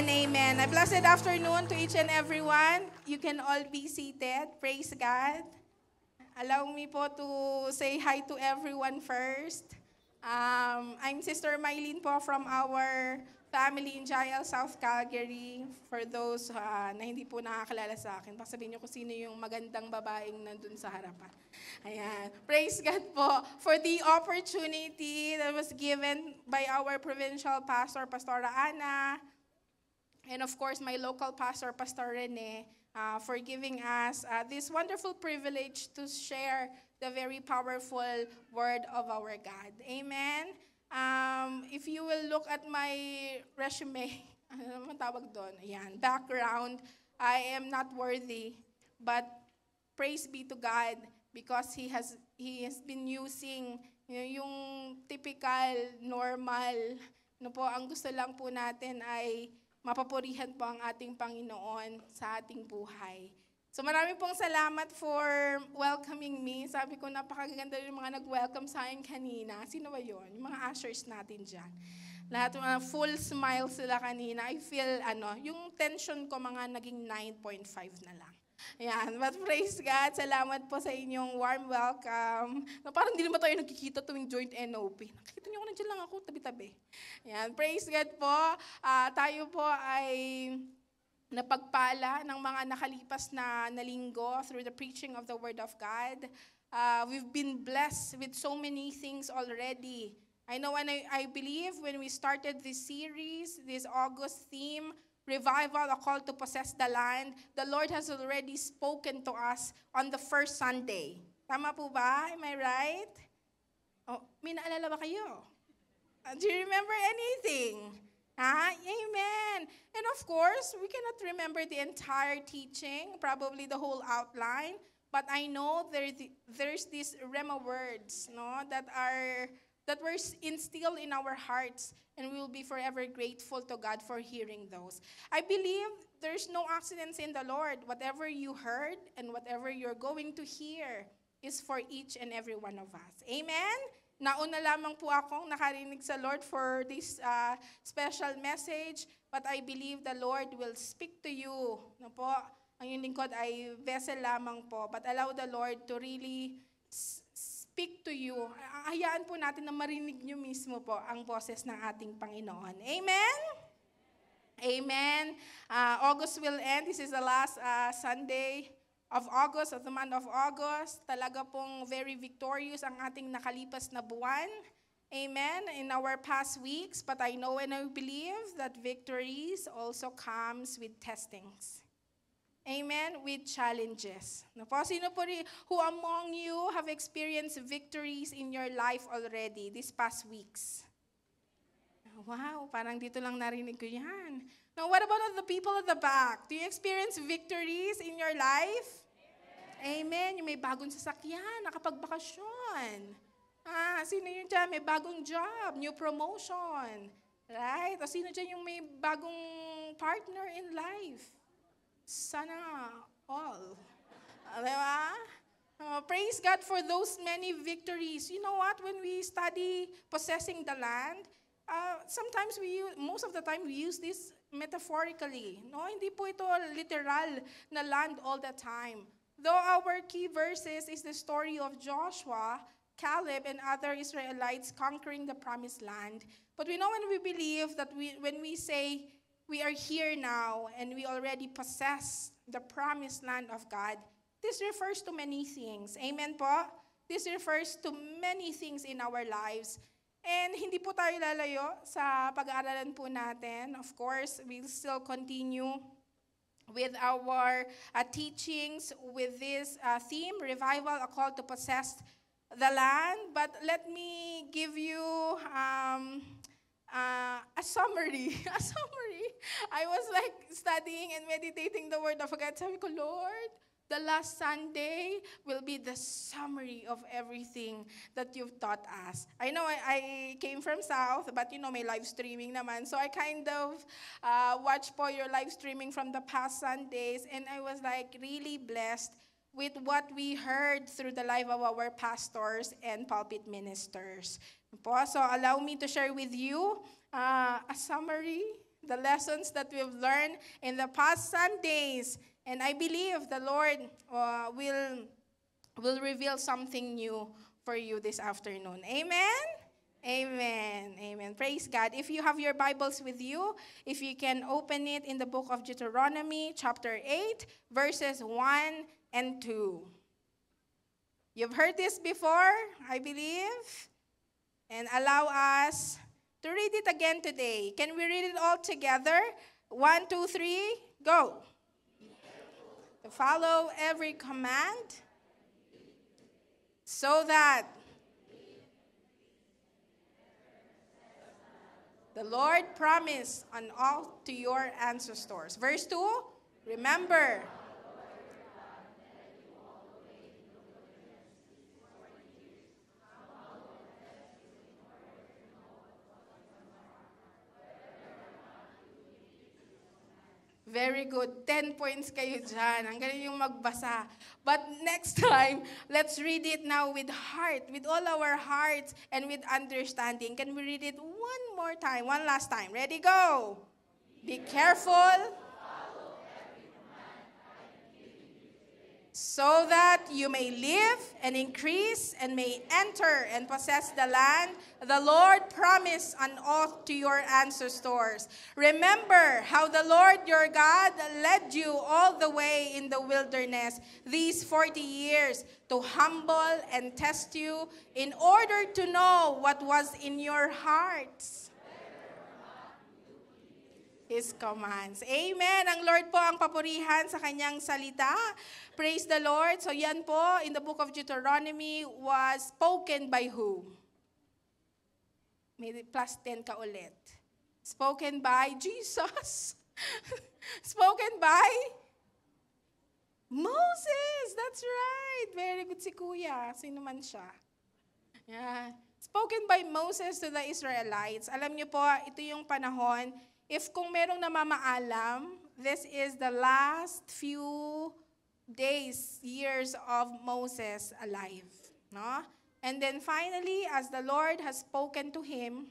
and amen. A blessed afternoon to each and everyone. You can all be seated. Praise God. Allow me po to say hi to everyone first. I'm Sister Mylene po from our family in Jael, South Calgary. For those na hindi po nakakilala sa akin, pasabihin niyo kung sino yung magandang babaeng nandun sa harapan. Ayan. Praise God po for the opportunity that was given by our provincial pastor, Pastora Ana, and of course my local pastor, Pastor Rene, for giving us this wonderful privilege to share the very powerful word of our God. Amen. If you will look at my resume, ano naman tawag doon? Ayan, background, I am not worthy, but praise be to God because He has been using yung typical, normal, po, ang gusto lang po natin ay mapapurihan po ang ating Panginoon sa ating buhay. So marami pong salamat for welcoming me. Sabi ko, napakaganda yung mga nag-welcome sa akin kanina. Sino ba yun? Yung mga ushers natin dyan. Lahat mga full smile sila kanina. I feel, yung tension ko mga naging 9.5 na lang. Ayan, but praise God, salamat po sa inyong warm welcome. Parang hindi naman tayo nagkikita tuwing joint NOP. Nakikita niyo ko nandiyan lang ako, tabi-tabi. Ayan, praise God po. Tayo po ay napagpala ng mga nakalipas na linggo through the preaching of the Word of God. We've been blessed with so many things already. I know and I believe when we started this series, this August theme, Revival, a call to possess the land, the Lord has already spoken to us on the first Sunday. Tama po ba? Am I right? Oh, may naalala ba kayo? Do you remember anything? Amen. And of course, we cannot remember the entire teaching, probably the whole outline, but I know there's these Rhema words, that were instilled in our hearts, and we will be forever grateful to God for hearing those. I believe there's no accidents in the Lord. Whatever you heard and whatever you're going to hear is for each and every one of us. Amen? Nauna lamang po akong nakarinig sa Lord for this special message, but I believe the Lord will speak to you. Po, ang yung lingkod ay vessel lamang po, but allow the Lord to really speak to you. Hayaan po natin na marinig nyo mismo po ang boses ng ating Panginoon. Amen? Amen. August will end. This is the last Sunday of August, of the month of August. Talaga pong very victorious ang ating nakalipas na buwan. Amen. In our past weeks, but I know and I believe that victories also comes with testings. Amen, with challenges. Sino po who among you have experienced victories in your life already these past weeks? Wow, parang dito lang narinig ko yan. Now, what about the people at the back? Do you experience victories in your life? Amen. Yung may bagong sasakyan, nakapagbakasyon. Sino yun dyan? May bagong job, new promotion. Right? O sino dyan yung may bagong partner in life? Sana all. Diba? Praise God for those many victories. You know what? When we study possessing the land, sometimes most of the time we use this metaphorically. No, hindi po ito literal na land all the time. Though our key verses is the story of Joshua, Caleb, and other Israelites conquering the promised land. But we know and we believe that when we say, we are here now and we already possess the promised land of God, this refers to many things. Amen po? This refers to many things in our lives. And hindi po tayo lalayo sa pag-aaralan po natin. Of course, we'll still continue with our teachings with this theme, Revival, a call to possess the land. But let me give you a summary. I was like studying and meditating the Word of God. Sabi ko, Lord, the last Sunday will be the summary of everything that you've taught us. I know I came from South, but may live streaming naman. So I kind of watched po your live streaming from the past Sundays, and I was like really blessed with what we heard through the life of our pastors and pulpit ministers. So allow me to share with you a summary the lessons that we've learned in the past Sundays. And I believe the Lord will reveal something new for you this afternoon. Amen? Amen. Amen. Praise God. If you have your Bibles with you, if you can open it in the book of Deuteronomy, chapter 8, verses 1 and 2. You've heard this before, I believe. And allow us to read it again today. Can we read it all together? 1, 2, 3, go. To follow every command so that the Lord promised an oath to your ancestors. Verse 2, remember. Very good. 10 points kayo dyan. Ang galing yung magbasa. But next time, let's read it now with heart, with all our hearts, and with understanding. Can we read it one more time, one last time? Ready, go. Be careful so that you may live and increase and may enter and possess the land the Lord promised an oath to your ancestors. Remember how the Lord your God led you all the way in the wilderness these 40 years to humble and test you in order to know what was in your hearts. His commands. Amen. Ang Lord po ang papurihan sa kanyang salita. Praise the Lord. So yan po, in the book of Deuteronomy, was spoken by who? May plus 10 ka ulit. Spoken by Jesus. Spoken by Moses. That's right. Very good si Kuya. Sino man siya. Yeah. Spoken by Moses to the Israelites. Alam niyo po, ito yung panahon. If kung merong namamaalam, this is the last few days, years of Moses alive. No? And then finally, as the Lord has spoken to him,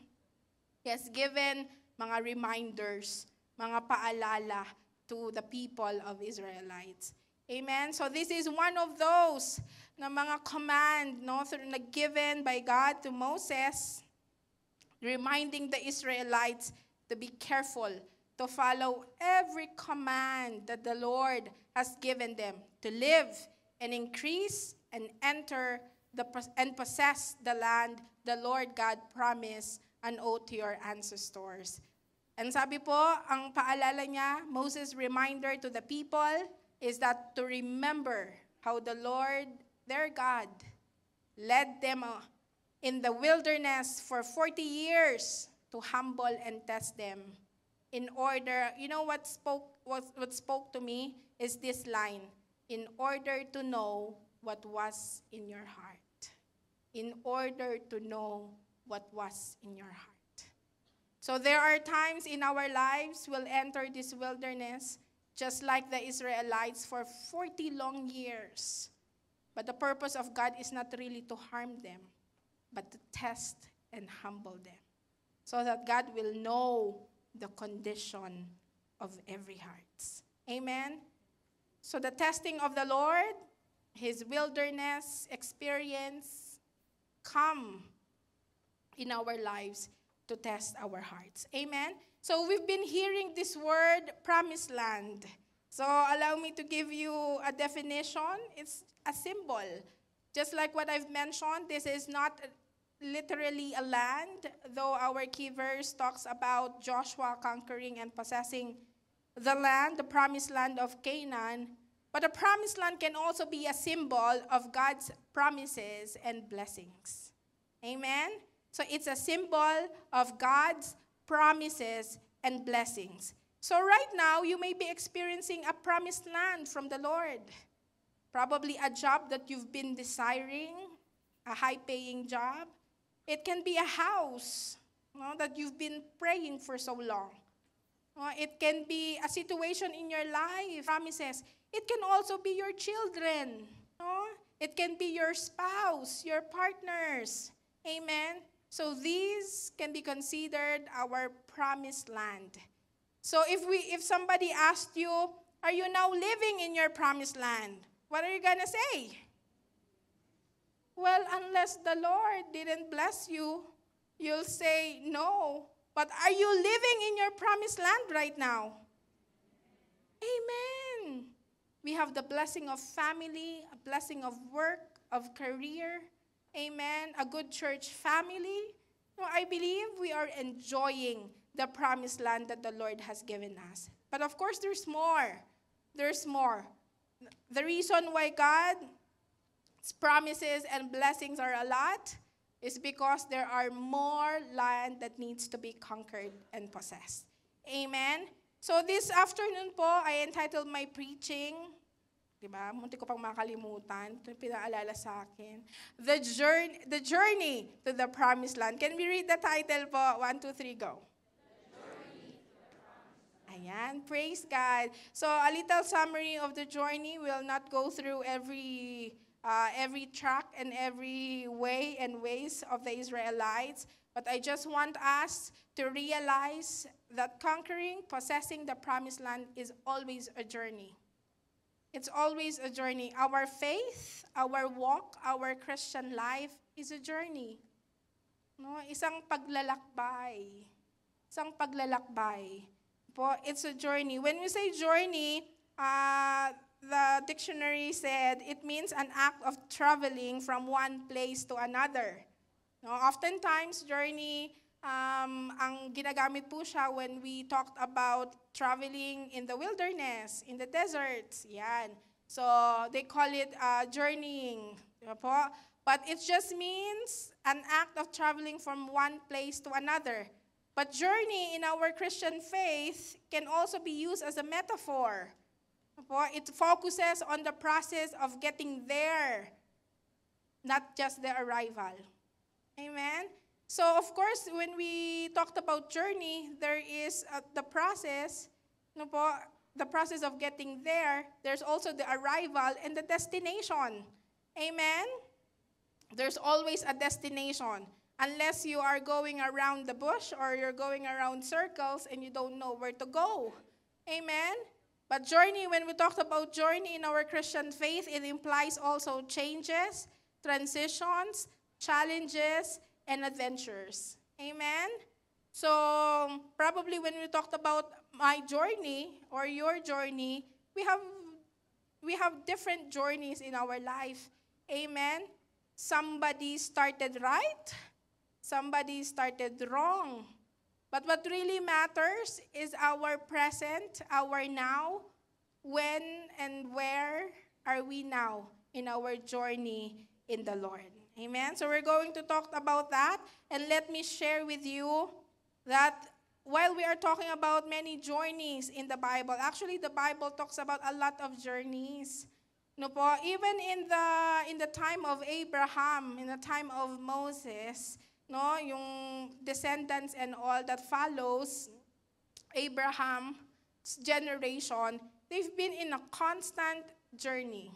He has given mga reminders, mga paalala to the people of Israelites. Amen? So this is one of those na mga command na given by God to Moses, reminding the Israelites to be careful, to follow every command that the Lord has given them, to live and increase and enter and possess the land the Lord God promised an oath to your ancestors. And sabi po, ang paalala niya, Moses' reminder to the people is that to remember how the Lord, their God, led them in the wilderness for 40 years to humble and test them in order, you know what spoke to me is this line, in order to know what was in your heart. In order to know what was in your heart. So there are times in our lives we'll enter this wilderness just like the Israelites for 40 long years. But the purpose of God is not really to harm them, but to test and humble them, so that God will know the condition of every heart. Amen? So the testing of the Lord, His wilderness experience, come in our lives to test our hearts. Amen? So we've been hearing this word, promised land. So allow me to give you a definition. It's a symbol. Just like what I've mentioned, this is not literally a land, though our key verse talks about Joshua conquering and possessing the land, the promised land of Canaan. But the promised land can also be a symbol of God's promises and blessings. Amen? So it's a symbol of God's promises and blessings. So right now, you may be experiencing a promised land from the Lord. Probably a job that you've been desiring, a high-paying job. It can be a house that you've been praying for so long. It can be a situation in your life, promises. It can also be your children. It can be your spouse, your partners. Amen? So these can be considered our promised land. So if somebody asked you, are you now living in your promised land? What are you gonna say? Well, unless the Lord didn't bless you, you'll say no. But are you living in your promised land right now? Amen. We have the blessing of family, a blessing of work, of career. Amen. A good church family. No, I believe we are enjoying the promised land that the Lord has given us. But of course, there's more. There's more. The reason why God's promises and blessings are a lot is because there are more land that needs to be conquered and possessed. Amen? So this afternoon po, I entitled my preaching, diba? Munti ko pang makalimutan. Ito yung pinaalala sa akin. The journey to the promised land. Can we read the title po? 1, 2, 3, go. Ayan, praise God. So a little summary of the journey. We'll not go through every track and every way and ways of the Israelites. But I just want us to realize that conquering, possessing the promised land is always a journey. It's always a journey. Our faith, our walk, our Christian life is a journey. No, isang paglalakbay. Isang paglalakbay. Po, it's a journey. When we say journey, the dictionary said it means an act of traveling from one place to another. No, oftentimes, journey, ang ginagamit po siya when we talked about traveling in the wilderness, in the deserts. Yan. So, they call it journeying. Diba po? But it just means an act of traveling from one place to another. But journey in our Christian faith can also be used as a metaphor. It focuses on the process of getting there, not just the arrival. Amen? So, of course, when we talked about journey, there is the process, the process of getting there. There's also the arrival and the destination. Amen? There's always a destination. Unless you are going around the bush or you're going around circles and you don't know where to go. Amen? But journey, when we talked about journey in our Christian faith, it implies also changes, transitions, challenges, and adventures. Amen? So, probably when we talked about my journey or your journey, we have different journeys in our life. Amen? Somebody started right. Somebody started wrong. But what really matters is our present, our now. When and where are we now in our journey in the Lord? Amen? So we're going to talk about that. And let me share with you that while we are talking about many journeys in the Bible, actually the Bible talks about a lot of journeys. No po, even in the time of Abraham, in the time of Moses, no, yung descendants and all that follows Abraham's generation, they've been in a constant journey.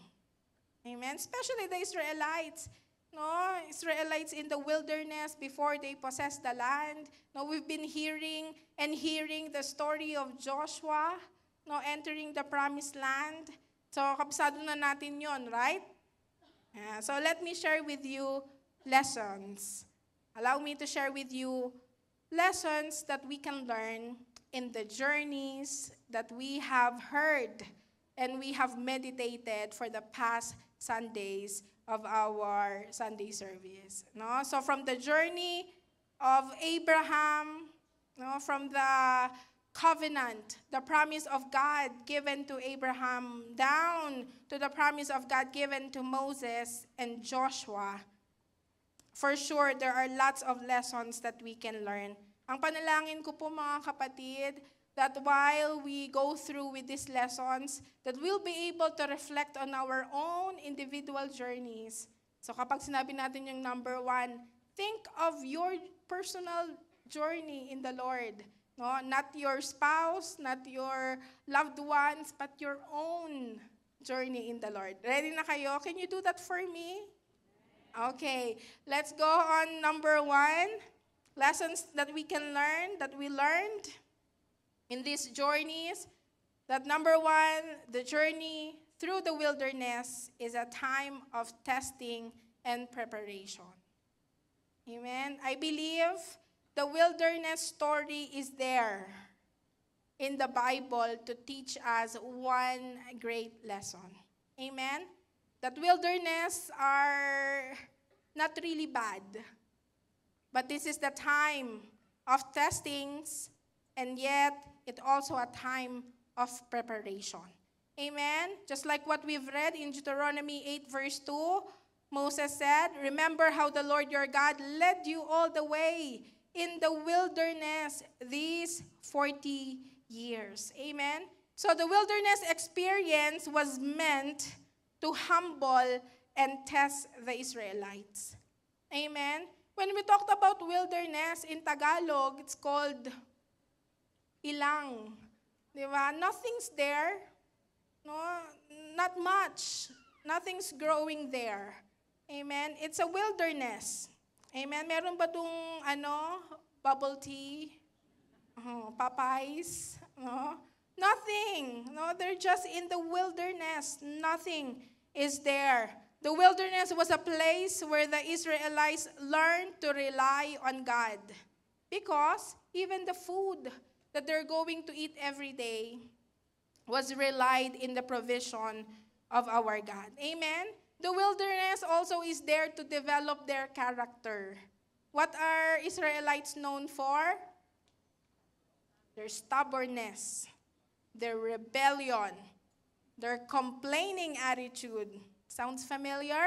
Amen. Especially the Israelites. No, Israelites in the wilderness before they possessed the land. No, we've been hearing the story of Joshua, no, entering the promised land. So, kabisado na natin yon, right? Yeah, so, let me share with you lessons. Allow me to share with you lessons that we can learn in the journeys that we have heard and we have meditated for the past Sundays of our Sunday service. No? So from the journey of Abraham, no, from the covenant, the promise of God given to Abraham, down to the promise of God given to Moses and Joshua, for sure, there are lots of lessons that we can learn. Ang panalangin ko po mga kapatid, that while we go through with these lessons, that we'll be able to reflect on our own individual journeys. So kapag sinabi natin yung number 1, think of your personal journey in the Lord. No? Not your spouse, not your loved ones, but your own journey in the Lord. Ready na kayo? Can you do that for me? Okay, let's go on number 1. Lessons that we can learn, that we learned. in these journeys that number one, the journey through the wilderness is a time of testing and preparation. Amen. I believe the wilderness story is there in the Bible to teach us one great lesson. Amen. That wilderness are not really bad, but this is the time of testings, and yet it also a time of preparation. Amen. Just like what we've read in Deuteronomy 8 verse 2, Moses said, "Remember how the Lord your God led you all the way in the wilderness these 40 years." Amen. So the wilderness experience was meant to humble and test the Israelites. Amen. When we talked about wilderness in Tagalog, it's called ilang. Diba? Nothing's there. No, not much. Nothing's growing there. Amen. It's a wilderness. Amen. Meron ba tong bubble tea? Papayas? No? Nothing. No, they're just in the wilderness. Nothing is there. The wilderness was a place where the Israelites learned to rely on God, because even the food that they're going to eat every day was relied in the provision of our God. Amen? The wilderness also is there to develop their character. What are Israelites known for? Their stubbornness, their rebellion, their complaining attitude. Sounds familiar?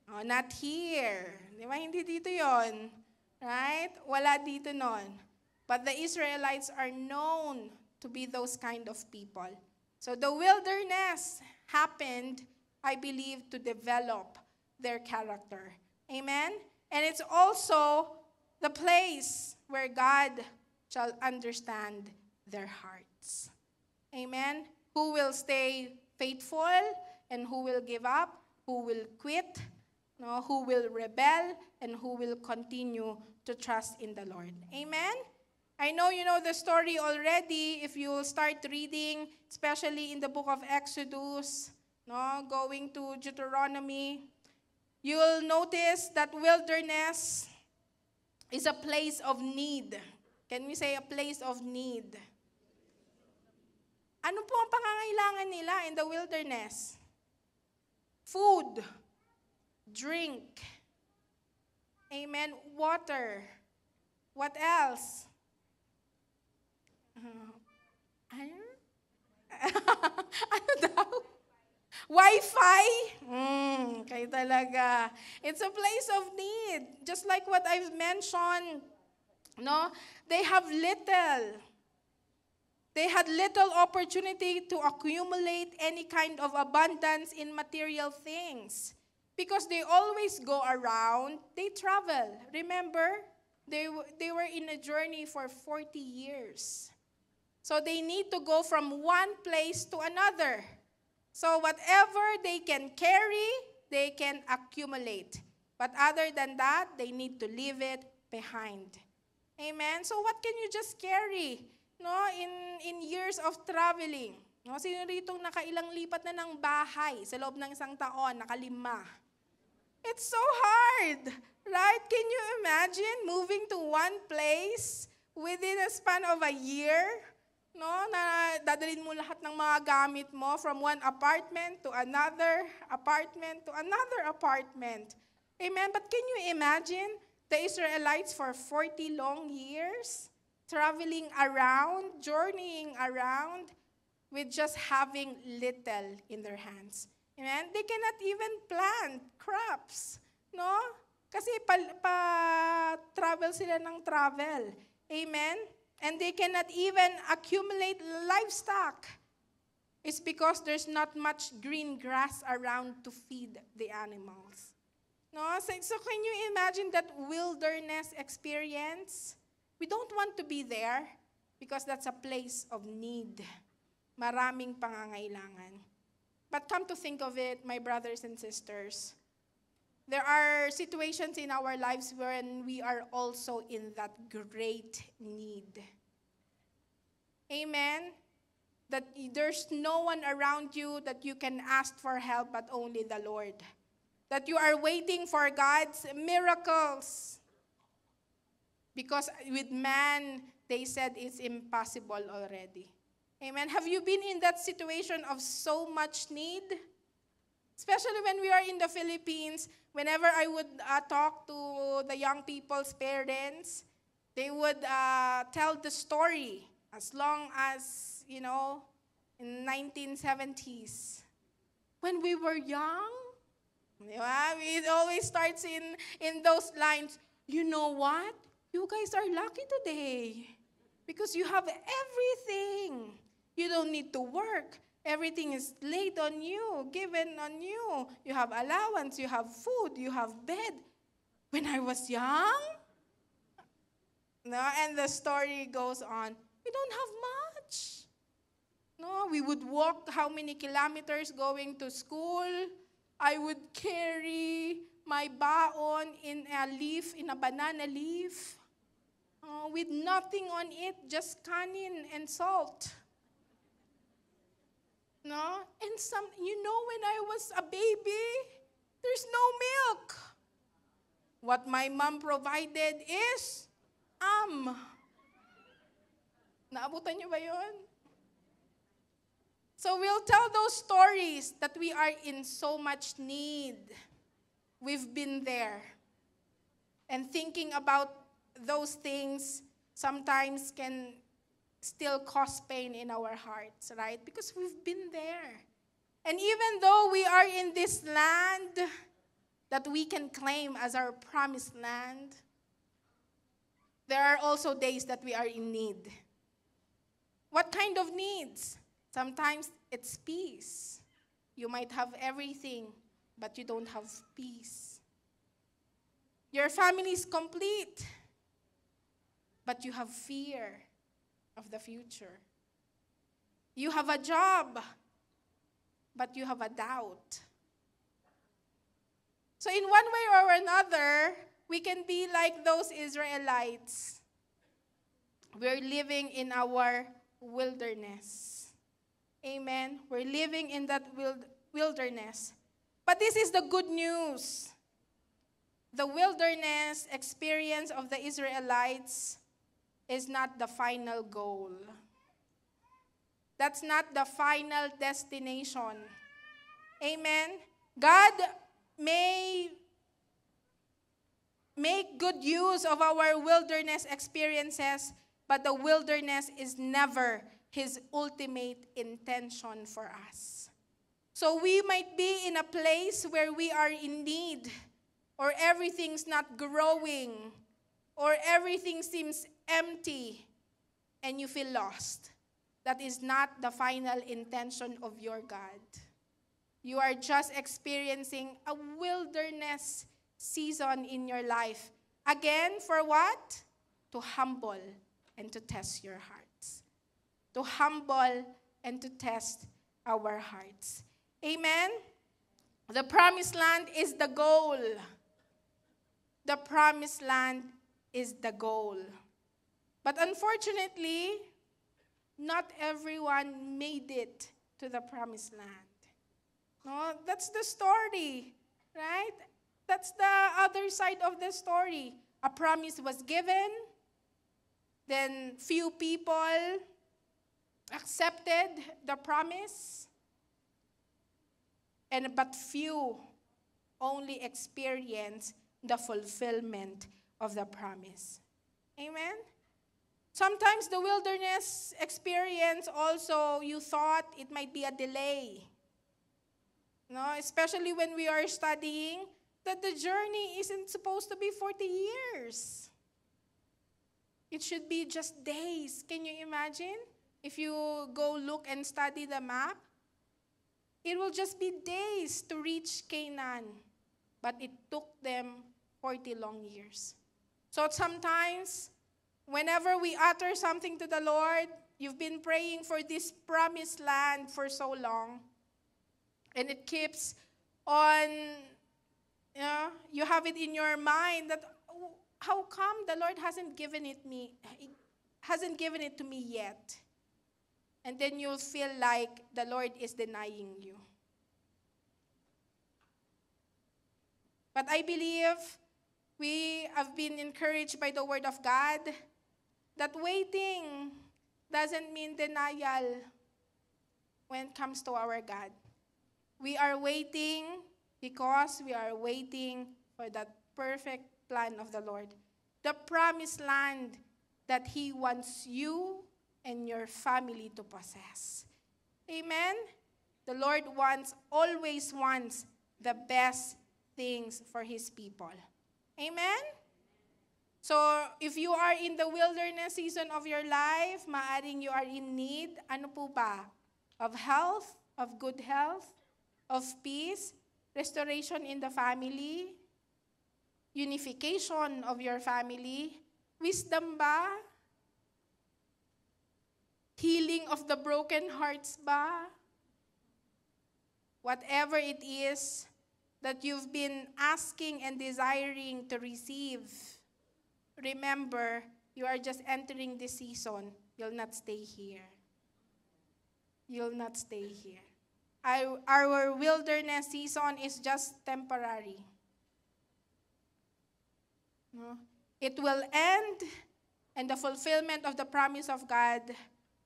Oh, not here. Di ba? Hindi dito yon, right? Wala dito nun. But the Israelites are known to be those kind of people. So the wilderness happened, I believe, to develop their character. Amen? And it's also the place where God shall understand their hearts. Amen? Who will stay faithful and who will give up, who will quit, no, who will rebel, and who will continue to trust in the Lord. Amen? I know you know the story already. If you will start reading, especially in the book of Exodus, no, going to Deuteronomy, you will notice that wilderness is a place of need. Can we say a place of need? Ano po ang pangangailangan nila in the wilderness? Food, drink, amen, water. What else? Ano daw? Wi-Fi? Kayo talaga. It's a place of need. Just like what I've mentioned, no? They have little. They had little opportunity to accumulate any kind of abundance in material things. Because they always go around, they travel. Remember, they were in a journey for 40 years. So they need to go from one place to another. So whatever they can carry, they can accumulate. But other than that, they need to leave it behind. Amen? So what can you just carry? No, in years of traveling. No, sino rito nakailang lipat na ng bahay sa loob ng isang taon, nakalima? It's so hard, right? Can you imagine moving to one place within a span of a year? No, na dadalhin mo lahat ng mga gamit mo from one apartment to another apartment to another apartment. Amen? But can you imagine the Israelites for 40 long years? Traveling around, journeying around with just having little in their hands. Amen? They cannot even plant crops. No? Kasi travel sila ng travel. Amen? And they cannot even accumulate livestock. It's because there's not much green grass around to feed the animals. No? So can you imagine that wilderness experience? We don't want to be there because that's a place of need. Maraming pangangailangan. But come to think of it, my brothers and sisters, there are situations in our lives when we are also in that great need. Amen? That there's no one around you that you can ask for help but only the Lord. That you are waiting for God's miracles. Because with man, they said it's impossible already. Amen. Have you been in that situation of so much need? Especially when we are in the Philippines, whenever I would talk to the young people's parents, they would tell the story as long as, in 1970s. When we were young, it always starts in those lines. You know what? You guys are lucky today because you have everything. You don't need to work. Everything is laid on you, given on you. You have allowance, you have food, you have bed. When I was young, and the story goes on, we don't have much. No, we would walk how many kilometers going to school. I would carry my baon in a banana leaf, with nothing on it, just kanin and salt. No? And when I was a baby, there's no milk. What my mom provided is Naabutan niyo ba yun? So we'll tell those stories that we are in so much need. We've been there. And thinking about those things sometimes can still cause pain in our hearts, right? Because we've been there. And even though we are in this land that we can claim as our promised land, there are also days that we are in need. What kind of needs? Sometimes it's peace. You might have everything, but you don't have peace. Your family is complete, but you have fear of the future. You have a job, but you have a doubt. So in one way or another, we can be like those Israelites. We're living in our wilderness. Amen. We're living in that wilderness. But this is the good news. The wilderness experience of the Israelites is not the final goal. That's not the final destination. Amen. God may make good use of our wilderness experiences, but the wilderness is never His ultimate intention for us. So we might be in a place where we are in need, or everything's not growing, or everything seems empty, and you feel lost. That is not the final intention of your God. You are just experiencing a wilderness season in your life. Again, for what? To humble and to test your hearts. To humble and to test our hearts. Amen? The promised land is the goal. The promised land is the goal. But unfortunately, not everyone made it to the promised land. No, that's the story, right? That's the other side of the story. A promise was given, then few people accepted the promise, but few only experienced the fulfillment of the promise. Amen? Sometimes the wilderness experience also, you thought it might be a delay. No, especially when we are studying, that the journey isn't supposed to be 40 years. It should be just days. Can you imagine? If you go look and study the map, it will just be days to reach Canaan. But it took them 40 long years. So sometimes, whenever we utter something to the Lord, you've been praying for this promised land for so long, and it keeps on, you have it in your mind that, how come the Lord hasn't given it to me yet? And then you'll feel like the Lord is denying you. But I believe we have been encouraged by the Word of God that waiting doesn't mean denial when it comes to our God. We are waiting because we are waiting for that perfect plan of the Lord. The promised land that He wants you and your family to possess. Amen? The Lord always wants the best things for His people. Amen? So, if you are in the wilderness season of your life, maaring you are in need, ano po ba? Of health, of good health, of peace, restoration in the family, unification of your family, wisdom ba? Healing of the broken hearts ba? Whatever it is that you've been asking and desiring to receive, remember, you are just entering this season. You'll not stay here. You'll not stay here. Our wilderness season is just temporary. No? It will end, and the fulfillment of the promise of God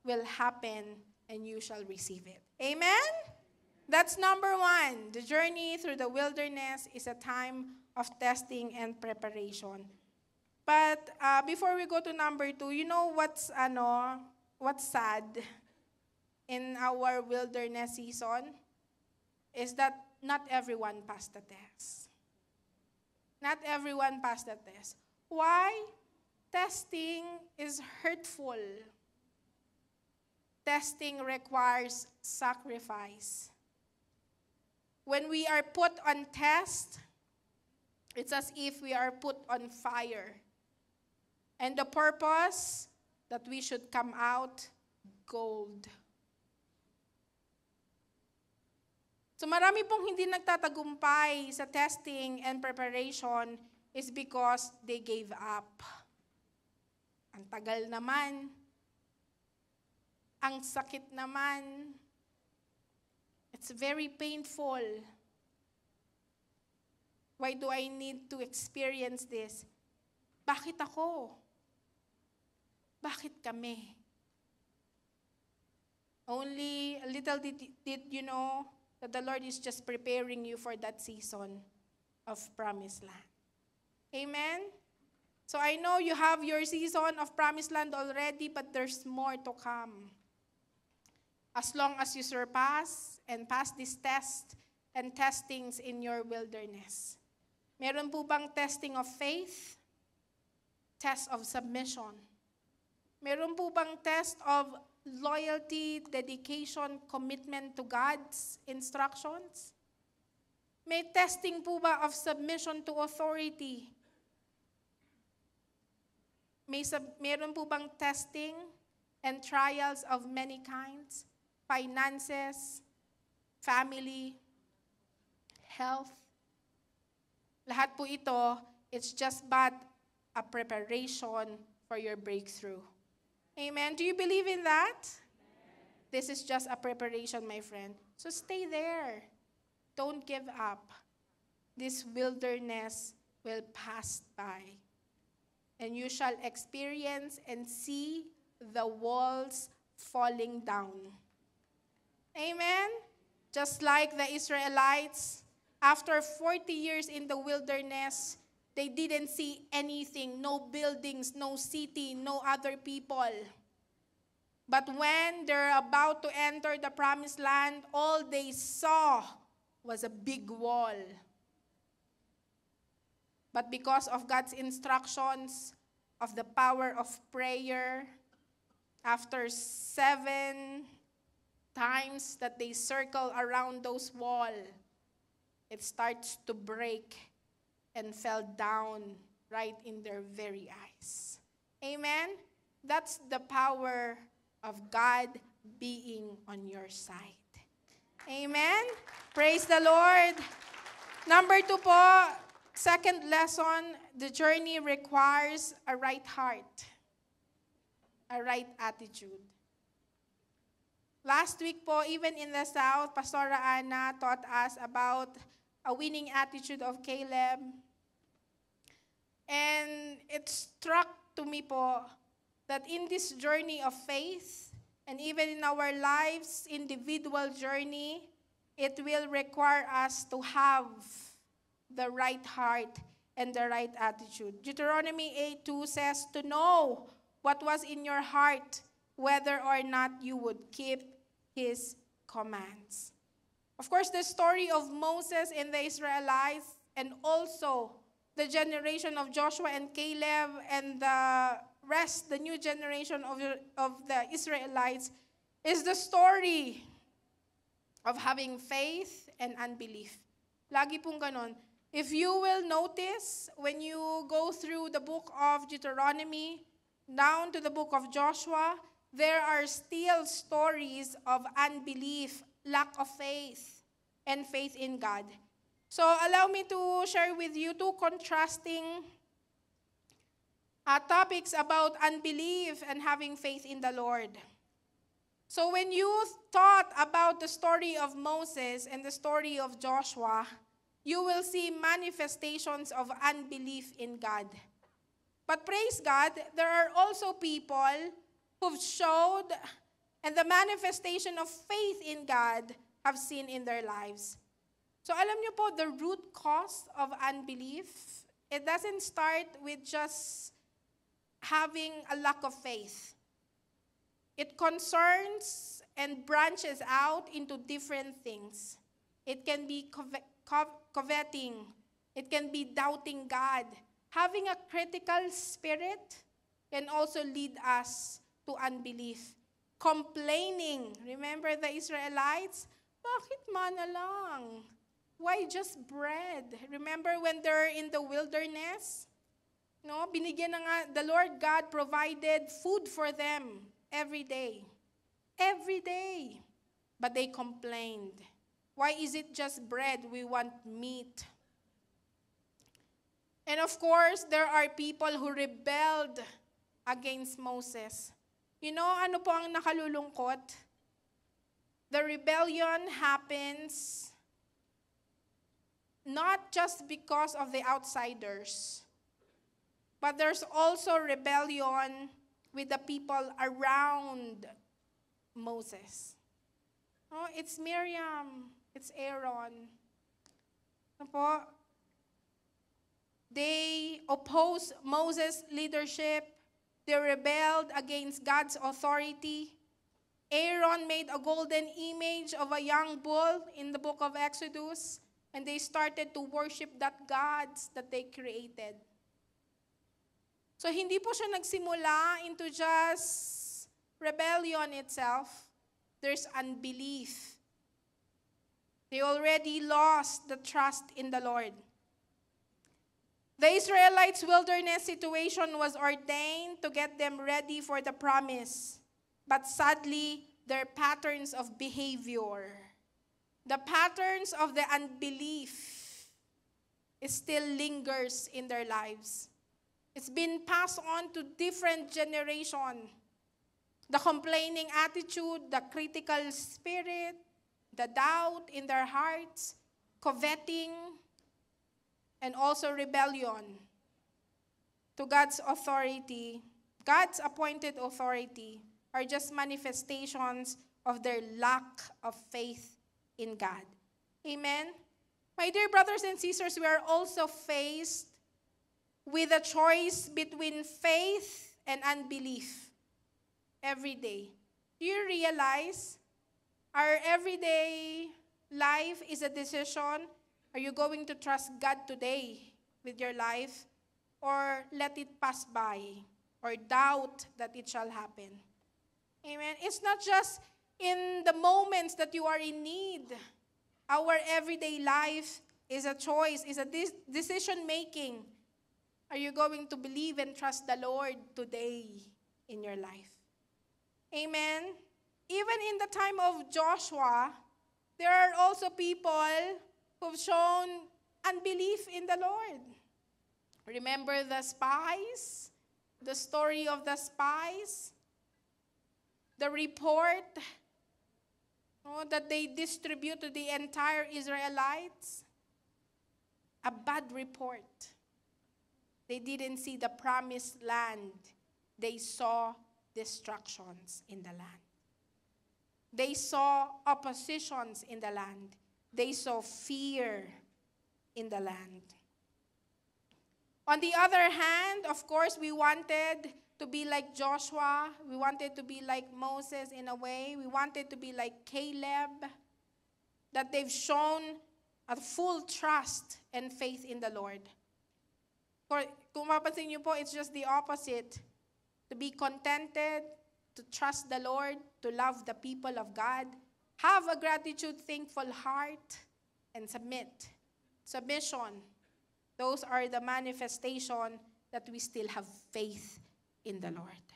will happen, and you shall receive it. Amen? That's number one. The journey through the wilderness is a time of testing and preparation. But before we go to number two, you know what's sad in our wilderness season is that not everyone passed the test. Not everyone passed the test. Why? Testing is hurtful. Testing requires sacrifice. When we are put on test, it's as if we are put on fire. And the purpose that we should come out gold. So marami pong hindi nagtatagumpay sa testing and preparation is because they gave up. Ang tagal naman. Ang sakit naman. It's very painful. Why do I need to experience this? Bakit ako? Bakit kami? Only a little did you know that the Lord is just preparing you for that season of promised land. Amen? So I know you have your season of promised land already, but there's more to come. As long as you surpass and pass this test and testings in your wilderness. Meron po bang testing of faith? Test of submission? Meron po bang test of loyalty, dedication, commitment to God's instructions? May testing po ba of submission to authority? Meron po bang testing and trials of many kinds? Finances, family, health. Lahat po ito, it's just but a preparation for your breakthrough. Amen? Do you believe in that? This is just a preparation, my friend. So stay there. Don't give up. This wilderness will pass by. And you shall experience and see the walls falling down. Amen? Just like the Israelites, after 40 years in the wilderness, they didn't see anything, no buildings, no city, no other people. But when they're about to enter the promised land, all they saw was a big wall. But because of God's instructions, of the power of prayer, after 7 times that they circle around those walls, it starts to break and fell down right in their very eyes. Amen? That's the power of God being on your side. Amen? Praise the Lord. Number 2 po, second lesson, the journey requires a right heart, a right attitude. Last week po, even in the South, Pastora Ana taught us about a winning attitude of Caleb. And it struck to me po that in this journey of faith, and even in our lives, individual journey, it will require us to have the right heart and the right attitude. Deuteronomy 8:2 says, to know what was in your heart, whether or not you would keep His commands. Of course, the story of Moses and the Israelites, and also the generation of Joshua and Caleb and the rest, the new generation of the Israelites, is the story of having faith and unbelief. Lagi pong ganon. If you will notice, when you go through the book of Deuteronomy, down to the book of Joshua, there are still stories of unbelief, lack of faith, and faith in God. So allow me to share with you two contrasting topics about unbelief and having faith in the Lord. So when you thought about the story of Moses and the story of Joshua, you will see manifestations of unbelief in God. But praise God, there are also people who've showed and the manifestation of faith in God have seen in their lives. So alam niyo po, the root cause of unbelief, it doesn't start with just having a lack of faith. It concerns and branches out into different things. It can be coveting. It can be doubting God. Having a critical spirit can also lead us to unbelief. Complaining. Remember the Israelites? Bakit mana lang? Why just bread? Remember when they're in the wilderness? No, binigyan na nga, the Lord God provided food for them every day. Every day. But they complained. Why is it just bread? We want meat. And of course, there are people who rebelled against Moses. You know, ano po ang nakalulungkot? The rebellion happens not just because of the outsiders, but there's also rebellion with the people around Moses. Oh, it's Miriam, it's Aaron. Ano po? They opposed Moses' leadership. They rebelled against God's authority. Aaron made a golden image of a young bull in the book of Exodus, and they started to worship that gods that they created. So hindi po siya nagsimula into just rebellion itself. There's unbelief. They already lost the trust in the Lord. The Israelites' wilderness situation was ordained to get them ready for the promise. But sadly, their patterns of behavior, the patterns of the unbelief, it still lingers in their lives. It's been passed on to different generations. The complaining attitude, the critical spirit, the doubt in their hearts, coveting, and also rebellion to God's authority, God's appointed authority, are just manifestations of their lack of faith in God. Amen? My dear brothers and sisters, we are also faced with a choice between faith and unbelief every day. Do you realize our everyday life is a decision? Are you going to trust God today with your life, or let it pass by, or doubt that it shall happen? Amen. It's not just in the moments that you are in need. Our everyday life is a choice, is a decision making. Are you going to believe and trust the Lord today in your life? Amen. Even in the time of Joshua, there are also people who've shown unbelief in the Lord. Remember the spies? The story of the spies? The report that they distribute to the entire Israelites? A bad report. They didn't see the promised land. They saw destructions in the land. They saw oppositions in the land. They saw fear in the land. On the other hand, of course, we wanted to be like Joshua. We wanted to be like Moses in a way. We wanted to be like Caleb, that they've shown a full trust and faith in the Lord. Kung mapansin niyo po, it's just the opposite. To be contented, to trust the Lord, to love the people of God, have a gratitude, thankful heart, and submit. Submission. Those are the manifestation that we still have faith in the Lord.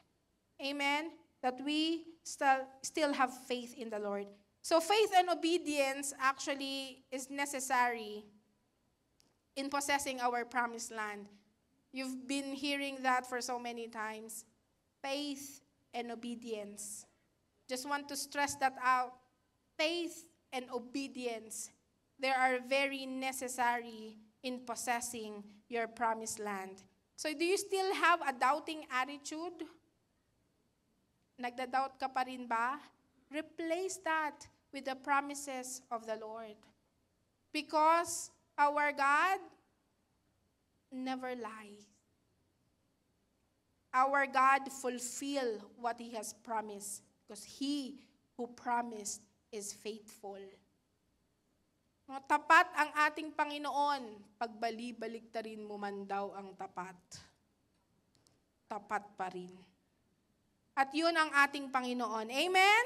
Amen? That we still have faith in the Lord. So faith and obedience actually is necessary in possessing our promised land. You've been hearing that for so many times. Faith and obedience. Just want to stress that out. Faith and obedience, they are very necessary in possessing your promised land. So do you still have a doubting attitude? Nagda-doubt ka pa rin ba? Replace that with the promises of the Lord. Because our God never lies. Our God fulfill what He has promised because He who promised is faithful. Tapat ang ating Panginoon, pagbali-baliktarin mo man daw ang tapat. Tapat pa rin. At yun ang ating Panginoon. Amen?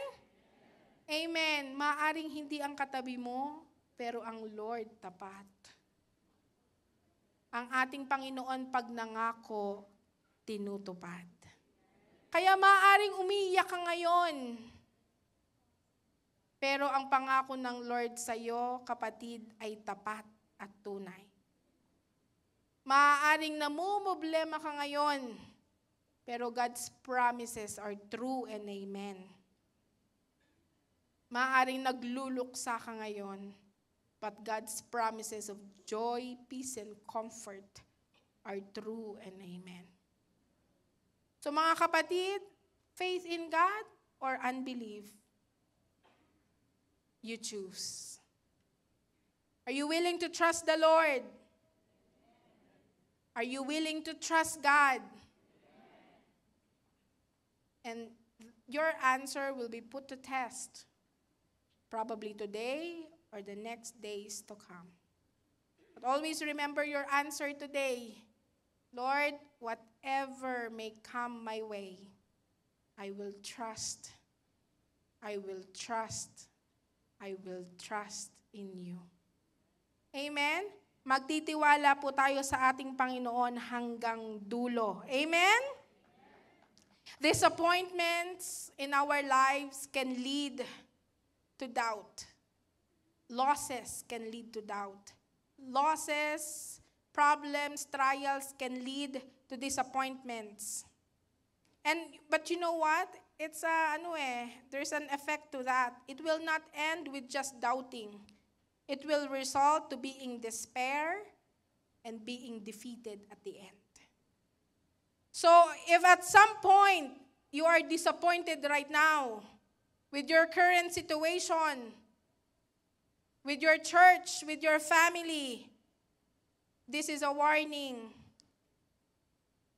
Amen. Maaring hindi ang katabi mo, pero ang Lord tapat. Ang ating Panginoon pag nangako, tinutupad. Kaya maaring umiiyak ka ngayon. Pero ang pangako ng Lord sa iyo, kapatid, ay tapat at tunay. Maaaring namumblema ka ngayon, pero God's promises are true and amen. Maaaring nagluluksa ka ngayon, but God's promises of joy, peace, and comfort are true and amen. So mga kapatid, faith in God or unbelief? You choose. Are you willing to trust the Lord? Are you willing to trust God? And your answer will be put to test, probably today or the next days to come. But always remember your answer today. Lord, whatever may come my way, I will trust. I will trust. I will trust in you. Amen? Magtitiwala po tayo sa ating Panginoon hanggang dulo. Amen? Disappointments in our lives can lead to doubt. Losses can lead to doubt. Losses, problems, trials can lead to disappointments. But you know what? It's there's an effect to that. It will not end with just doubting. It will result to being despair and being defeated at the end. So if at some point you are disappointed right now with your current situation, with your church, with your family, this is a warning.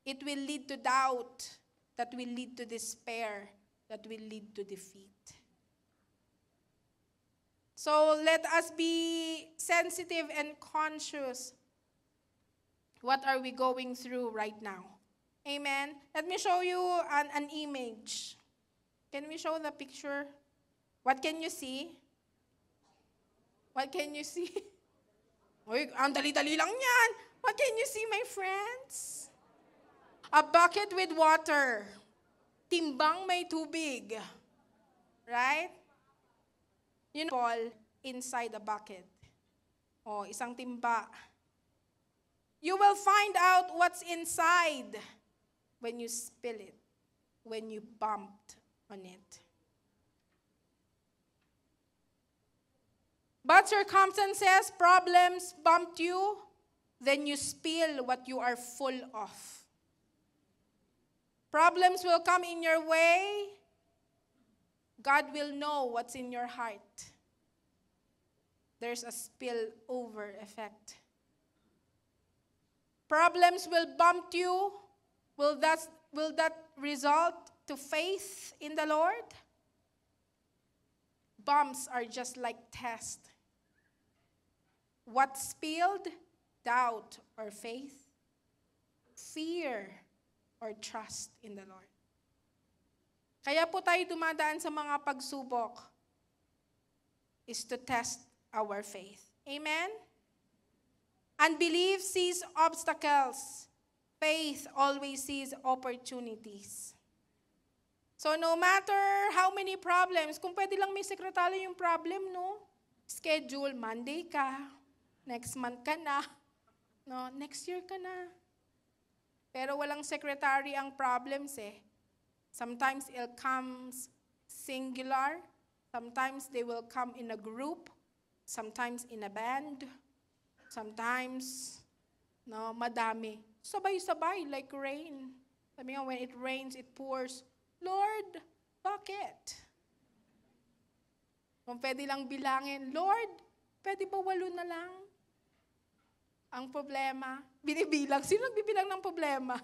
It will lead to doubt. That will lead to despair, that will lead to defeat. So let us be sensitive and conscious. What are we going through right now? Amen? Let me show you an image. Can we show the picture? What can you see? What can you see? Uy, ang dali-dali lang yan. What can you see, my friends? A bucket with water. Timbang may tubig. Right? You know, fall inside the bucket. O, isang timba. You will find out what's inside when you spill it, when you bumped on it. But circumstances, problems bumped you, then you spill what you are full of. Problems will come in your way. God will know what's in your heart. There's a spillover effect. Problems will bump you. Will that result to faith in the Lord? Bumps are just like tests. What spilled? Doubt or faith? Fear or trust in the Lord? Kaya po tayo dumadaan sa mga pagsubok is to test our faith. Amen? Unbelief sees obstacles. Faith always sees opportunities. So no matter how many problems, kung pwede lang may sekretary yung problem, no? Schedule, Monday ka, next month ka na, no? Next year ka na. Pero walang secretary ang problems eh. Sometimes it comes singular. Sometimes they will come in a group. Sometimes in a band. Sometimes, no, madami. Sabay-sabay, like rain. Sabi nga, when it rains, it pours. Lord, bakit? Kung pwede lang bilangin, Lord, pwede ba 8 na lang? Ang problema, binibilang. Sino nagbibilang ng problema?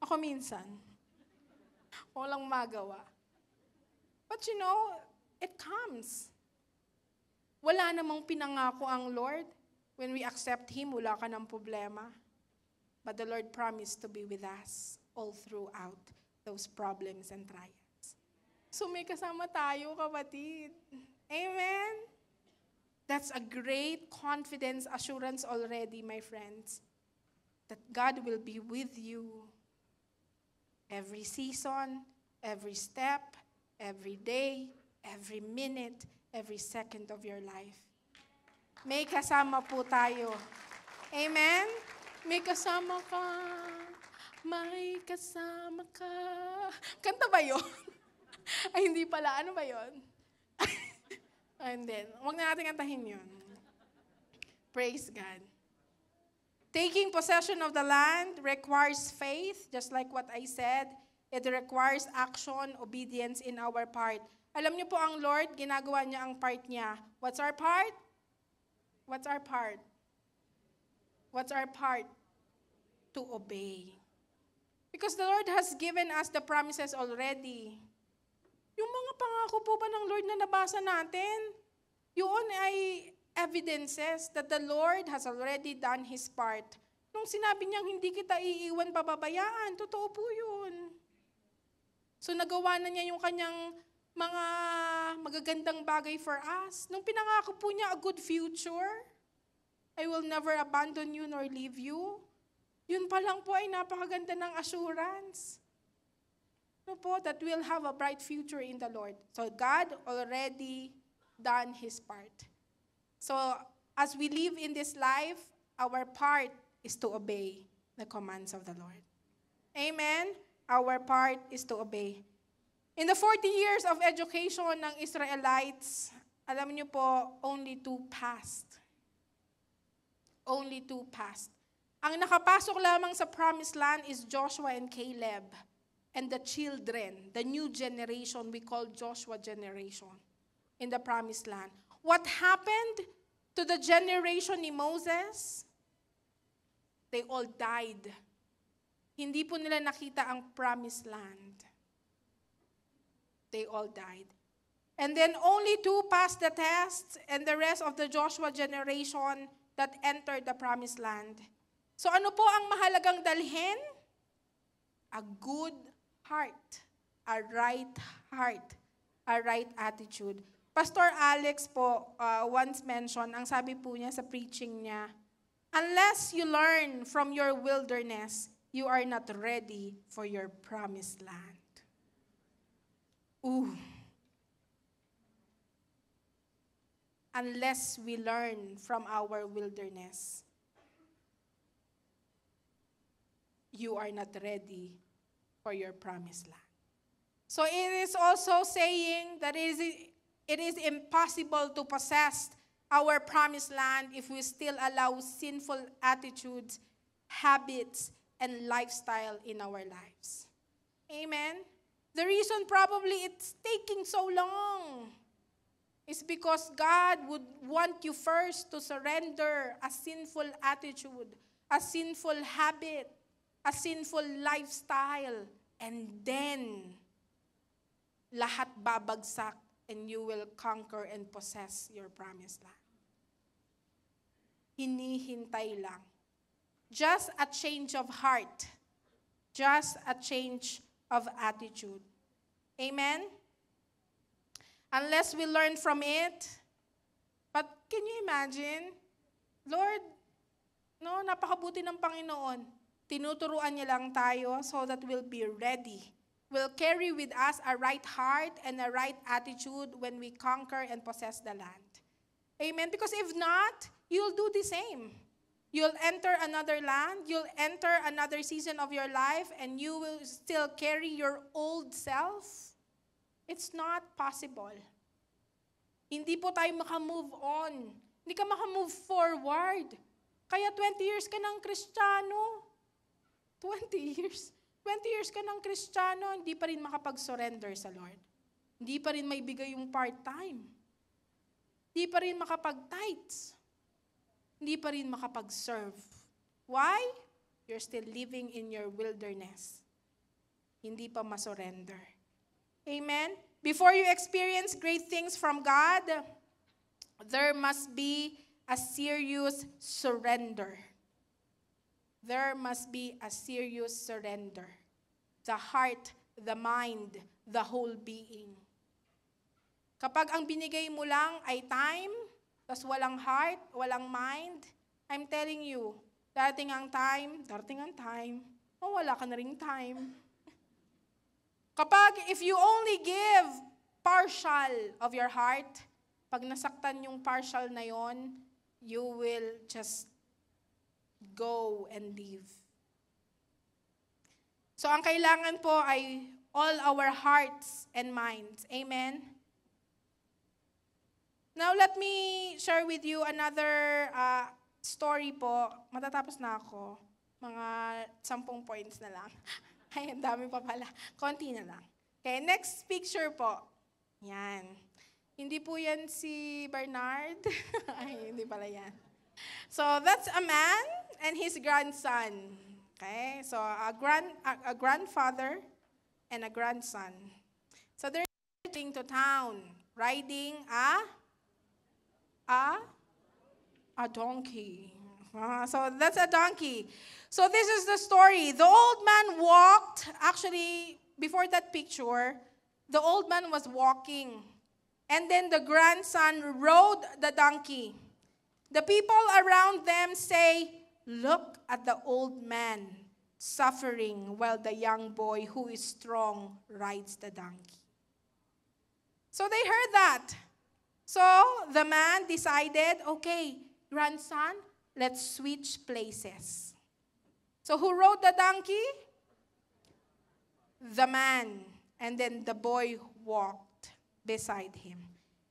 Ako minsan. Walang magawa. But you know, it comes. Wala namang pinangako ang Lord. When we accept Him, wala ka ng problema. But the Lord promised to be with us all throughout those problems and trials. So may kasama tayo, kapatid. Amen? That's a great confidence, assurance already, my friends, that God will be with you every season, every step, every day, every minute, every second of your life. May kasama po tayo. Amen? May kasama ka. May kasama ka. Kanta ba yun? Ay, hindi pala. Ano ba yun? And then, huwag na natin kantahin yun. Praise God. Taking possession of the land requires faith, just like what I said. It requires action, obedience in our part. Alam niyo po ang Lord, ginagawa niya ang part niya. What's our part? What's our part? What's our part? To obey. Because the Lord has given us the promises already. Yung mga pangako po ba ng Lord na nabasa natin, yun ay evidences that the Lord has already done His part. Nung sinabi niyang hindi kita iiwan pababayaan, totoo po yun. So nagawa na niya yung kanyang mga magagandang bagay for us. Nung pinangako po niya a good future, I will never abandon you nor leave you. Yun pa lang po ay napakaganda ng assurance. No po, that we'll have a bright future in the Lord. So God already done His part. So as we live in this life, our part is to obey the commands of the Lord. Amen? Our part is to obey. In the 40 years of education ng Israelites, alam niyo po, only 2 passed. Only 2 passed. Ang nakapasok lamang sa promised land is Joshua and Caleb. And the children, the new generation, we call Joshua generation in the promised land. What happened to the generation ni Moses? They all died. Hindi po nila nakita ang promised land. They all died. And then only 2 passed the test, and the rest of the Joshua generation that entered the promised land. So ano po ang mahalagang dalhin? A good heart, a right attitude. Pastor Alex po once mentioned, ang sabi po niya sa preaching niya, unless you learn from your wilderness, you are not ready for your promised land. Ooh. Unless we learn from our wilderness, you are not ready for your promised land. So it is also saying that it is impossible to possess our promised land if we still allow sinful attitudes, habits, and lifestyle in our lives. Amen? The reason probably it's taking so long is because God would want you first to surrender a sinful attitude, a sinful habit, a sinful lifestyle, and then lahat babagsak and you will conquer and possess your promised land. Hinihintay lang. Just a change of heart. Just a change of attitude. Amen? Unless we learn from it. But can you imagine? Lord, no, napakabuti ng Panginoon. Tinuturuan niya lang tayo so that we'll be ready. We'll carry with us a right heart and a right attitude when we conquer and possess the land. Amen? Because if not, you'll do the same. You'll enter another land, you'll enter another season of your life, and you will still carry your old self. It's not possible. Hindi po tayo makamove on. Hindi ka makamove forward. Kaya 20 years ka ng Kristiyano. 20 years. 20 years ka ng Kristiyano, hindi pa rin makapag-surrender sa Lord. Hindi pa rin maibigay yung part-time. Hindi pa rin makapag-tithes. Hindi pa rin makapag-serve. Why? You're still living in your wilderness. Hindi pa masurrender. Amen? Before you experience great things from God, there must be a serious surrender. There must be a serious surrender. The heart, the mind, the whole being. Kapag ang binigay mo lang ay time, tas walang heart, walang mind, I'm telling you, darating ang time, wala ka na ring time. Kapag if you only give partial of your heart, pag nasaktan yung partial na yon, you will just go and leave. So ang kailangan po ay all our hearts and minds. Amen? Now, let me share with you another story po. Matatapos na ako. Mga 10 points na lang. Ay, ang dami pa pala. Konti na lang. Okay, next picture po. Yan. Hindi po yan si Bernard. Ay, hindi pala yan. So, that's a man and his grandson. Okay, so a grandfather and a grandson. So, they're going to town, riding a donkey. So that's a donkey. So this is the story. The old man walked, actually, before that picture, the old man was walking. And then the grandson rode the donkey. The people around them say, "Look at the old man suffering while the young boy who is strong rides the donkey." So they heard that. So the man decided, okay, grandson, let's switch places. So who rode the donkey? The man. And then the boy walked beside him.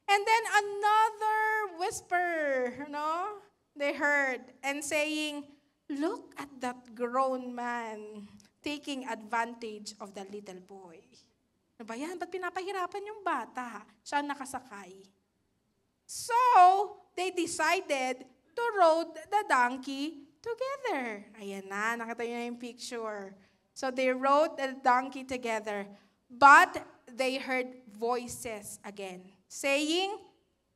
And then another whisper, they heard, and saying, "Look at that grown man taking advantage of the little boy." Ano ba yan? Ba't pinapahirapan yung bata? Siya nakasakay. So, they decided to ride the donkey together. Ayan na, nakita niyo na yung picture. So, they rode the donkey together. But they heard voices again, saying,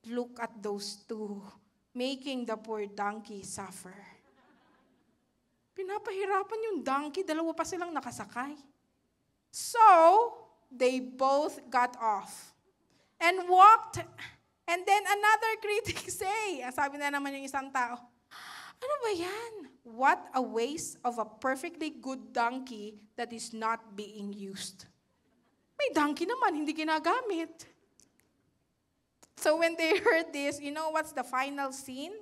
"Look at those two, making the poor donkey suffer." Pinapahirapan yung donkey, dalawa pa silang nakasakay. So, they both got off and walked. And then another critic say, sabi na naman yung isang tao, "Ano ba yan? What a waste of a perfectly good donkey that is not being used." May donkey naman, hindi ginagamit. So when they heard this, you know what's the final scene?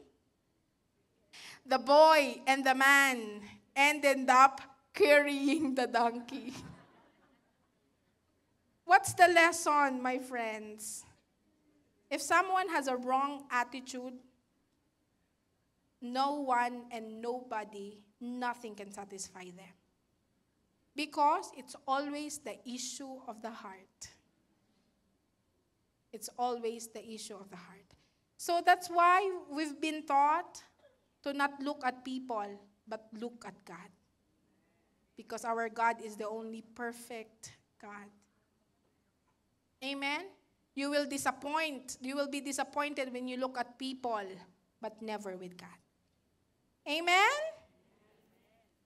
The boy and the man ended up carrying the donkey. What's the lesson, my friends? If someone has a wrong attitude, no one and nobody, nothing can satisfy them. Because it's always the issue of the heart. It's always the issue of the heart. So that's why we've been taught to not look at people, but look at God. Because our God is the only perfect God. Amen? You will be disappointed when you look at people, but never with God. Amen?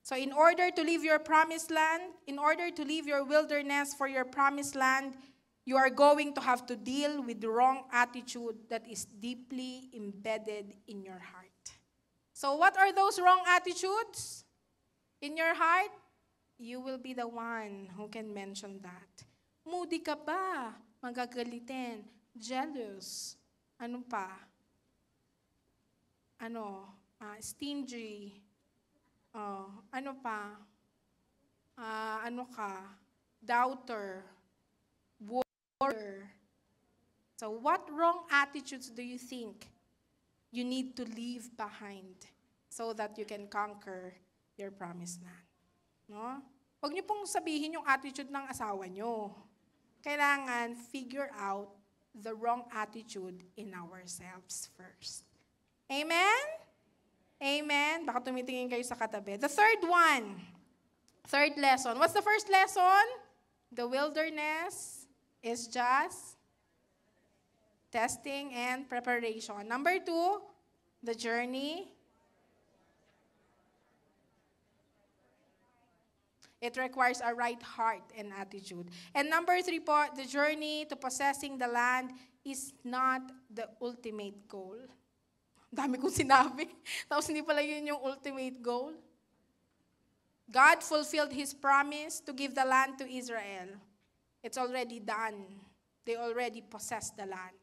So in order to leave your promised land, in order to leave your wilderness for your promised land, you are going to have to deal with the wrong attitude that is deeply embedded in your heart. So what are those wrong attitudes in your heart? You will be the one who can mention that. Moody ka ba? Magagalitin. Jealous. Ano pa? Stingy. Ano pa? Ano ka? Doubter. Warrior. So what wrong attitudes do you think you need to leave behind so that you can conquer your promised land? No? Huwag niyo pong sabihin yung attitude ng asawa niyo. Kailangan figure out the wrong attitude in ourselves first. Amen? Amen? Baka tumitingin kayo sa katabi. The third lesson. What's the first lesson? The wilderness is just testing and preparation. Number 2, the journey. It requires a right heart and attitude. And number 3 po, the journey to possessing the land is not the ultimate goal. Dami kong sinabi. Tapos hindi pala yun yung ultimate goal. God fulfilled His promise to give the land to Israel. It's already done. They already possessed the land.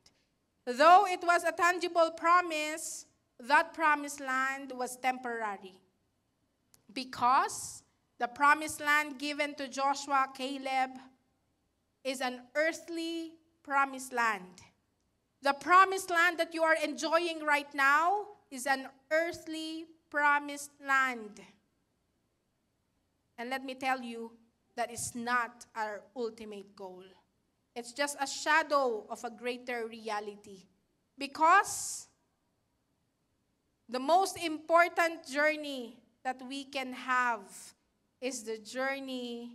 Though it was a tangible promise, that promised land was temporary. Because the promised land given to Joshua, Caleb, is an earthly promised land. The promised land that you are enjoying right now is an earthly promised land. And let me tell you, that is not our ultimate goal. It's just a shadow of a greater reality. Because the most important journey that we can have is the journey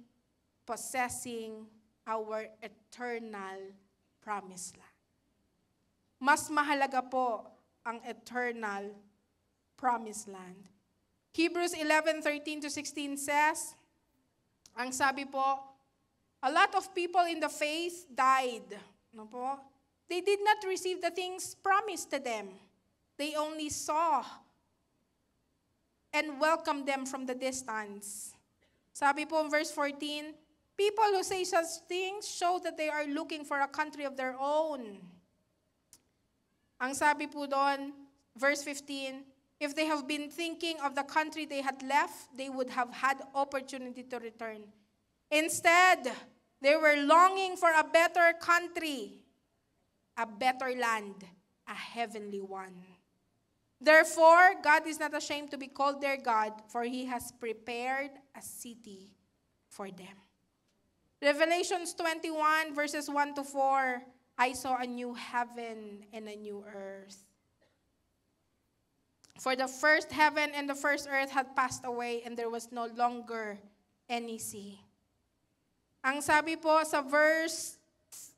possessing our eternal promised land. Mas mahalaga po ang eternal promised land. Hebrews 11:13-16 says, ang sabi po, a lot of people in the faith died. No po? They did not receive the things promised to them. They only saw and welcomed them from the distance. Sabi po in verse 14, people who say such things show that they are looking for a country of their own. Ang sabi po doon, verse 15, if they have been thinking of the country they had left, they would have had opportunity to return. Instead, they were longing for a better country, a better land, a heavenly one. Therefore, God is not ashamed to be called their God, for He has prepared a city for them. Revelations 21, verses 1-4, I saw a new heaven and a new earth. For the first heaven and the first earth had passed away, and there was no longer any sea. Ang sabi po sa verse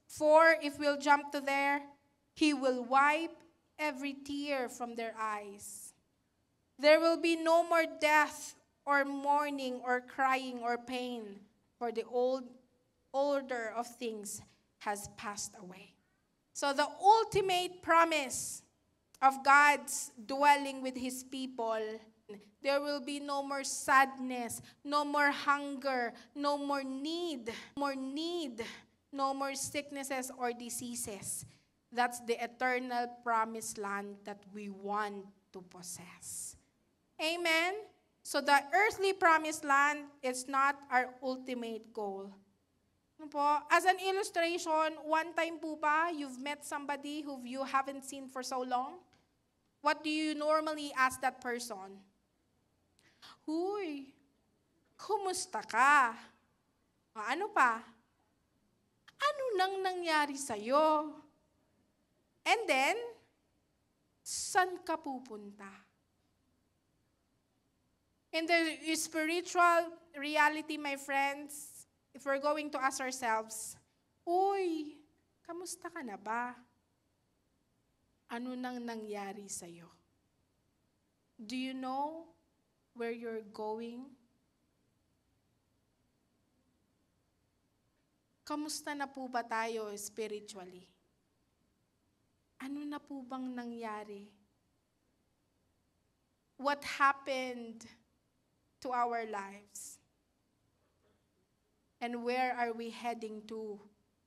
4, if we'll jump to there, He will wipe every tear from their eyes. There will be no more death or mourning or crying or pain, for the old order of things has passed away. So the ultimate promise of God's dwelling with His people, there will be no more sadness, no more hunger, no more need, no more sicknesses or diseases. That's the eternal promised land that we want to possess. Amen? So the earthly promised land is not our ultimate goal. Ano po? As an illustration, one time po ba you've met somebody who you haven't seen for so long? what do you normally ask that person? Huy, kumusta ka? Ano pa? Ano nang nangyari sa'yo? And then, saan ka pupunta? In the spiritual reality, my friends, if we're going to ask ourselves, uy, kamusta ka na ba? Ano nang nangyari sa'yo? Do you know where you're going? Kamusta na po ba tayo spiritually? Ano na po bang nangyari? What happened to our lives? And where are we heading to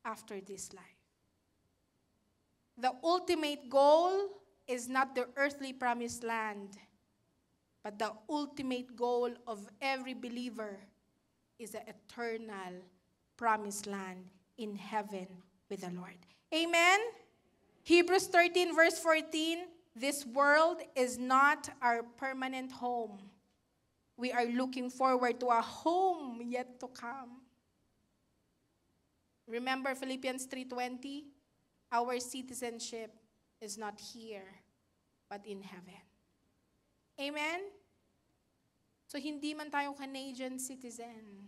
after this life? The ultimate goal is not the earthly promised land, but the ultimate goal of every believer is the eternal promised land in heaven with the Lord. Amen? Hebrews 13 verse 14, this world is not our permanent home. We are looking forward to a home yet to come. Remember Philippians 3:20? Our citizenship is not here, but in heaven. Amen? So hindi man tayo Canadian citizen.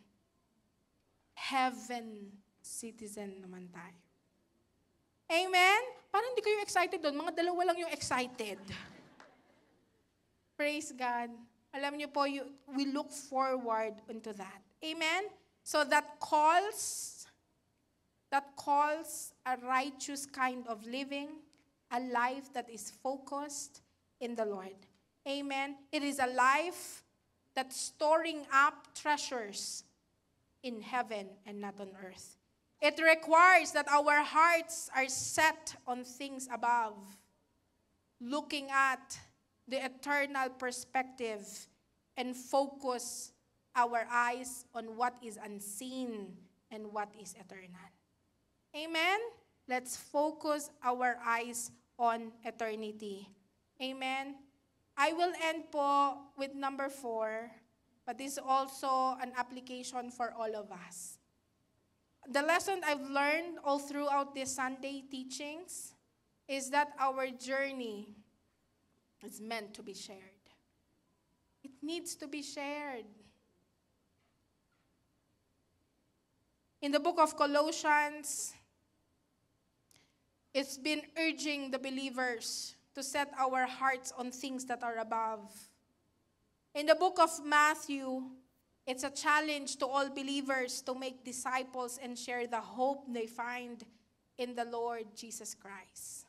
Heaven citizen naman tayo. Amen? Parang hindi kayo excited doon. Mga dalawa lang yung excited. Praise God. Alam niyo po, we look forward into that. Amen? So that calls a righteous kind of living, a life that is focused in the Lord. Amen? It is a life that's storing up treasures in heaven and not on earth. It requires that our hearts are set on things above, looking at the eternal perspective and focus our eyes on what is unseen and what is eternal. Amen? Let's focus our eyes on eternity. Amen? I will end po with number 4, but this is also an application for all of us. The lesson I've learned all throughout this Sunday teachings is that our journey is meant to be shared. It needs to be shared. In the book of Colossians, it's been urging the believers to set our hearts on things that are above. In the book of Matthew, it's a challenge to all believers to make disciples and share the hope they find in the Lord Jesus Christ.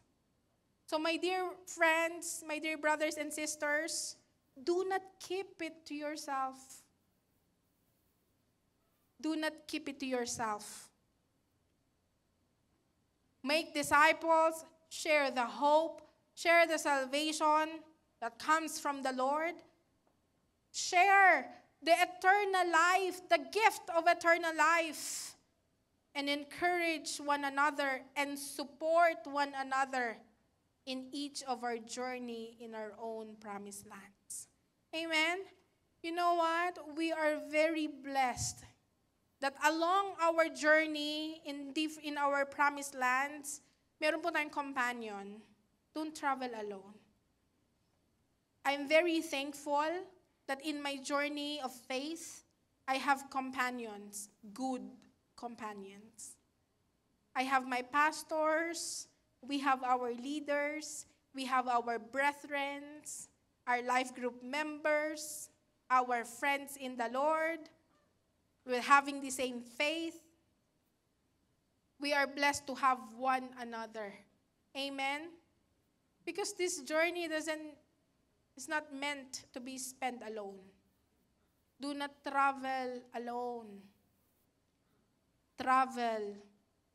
So my dear friends, my dear brothers and sisters, do not keep it to yourself. Do not keep it to yourself. Make disciples, share the hope, share the salvation that comes from the Lord. Share the eternal life, the gift of eternal life, and encourage one another and support one another in each of our journey in our own promised lands. Amen? You know what? We are very blessed that along our journey in our promised lands, meron po tayong companion. Don't travel alone. I'm very thankful that in my journey of faith, I have companions, good companions. I have my pastors, we have our leaders, we have our brethren, our life group members, our friends in the Lord. We're having the same faith. We are blessed to have one another. Amen? Because this journey is not meant to be spent alone. Do not travel alone. Travel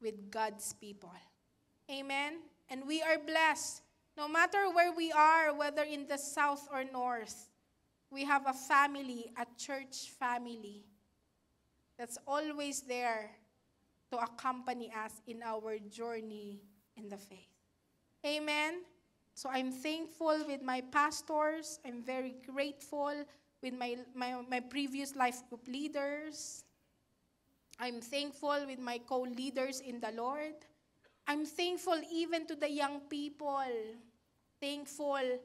with God's people. Amen? And we are blessed. No matter where we are, whether in the south or north, we have a family, a church family, that's always there to accompany us in our journey in the faith. Amen? So I'm thankful with my pastors. I'm very grateful with my previous life group leaders. I'm thankful with my co-leaders in the Lord. I'm thankful even to the young people. Thankful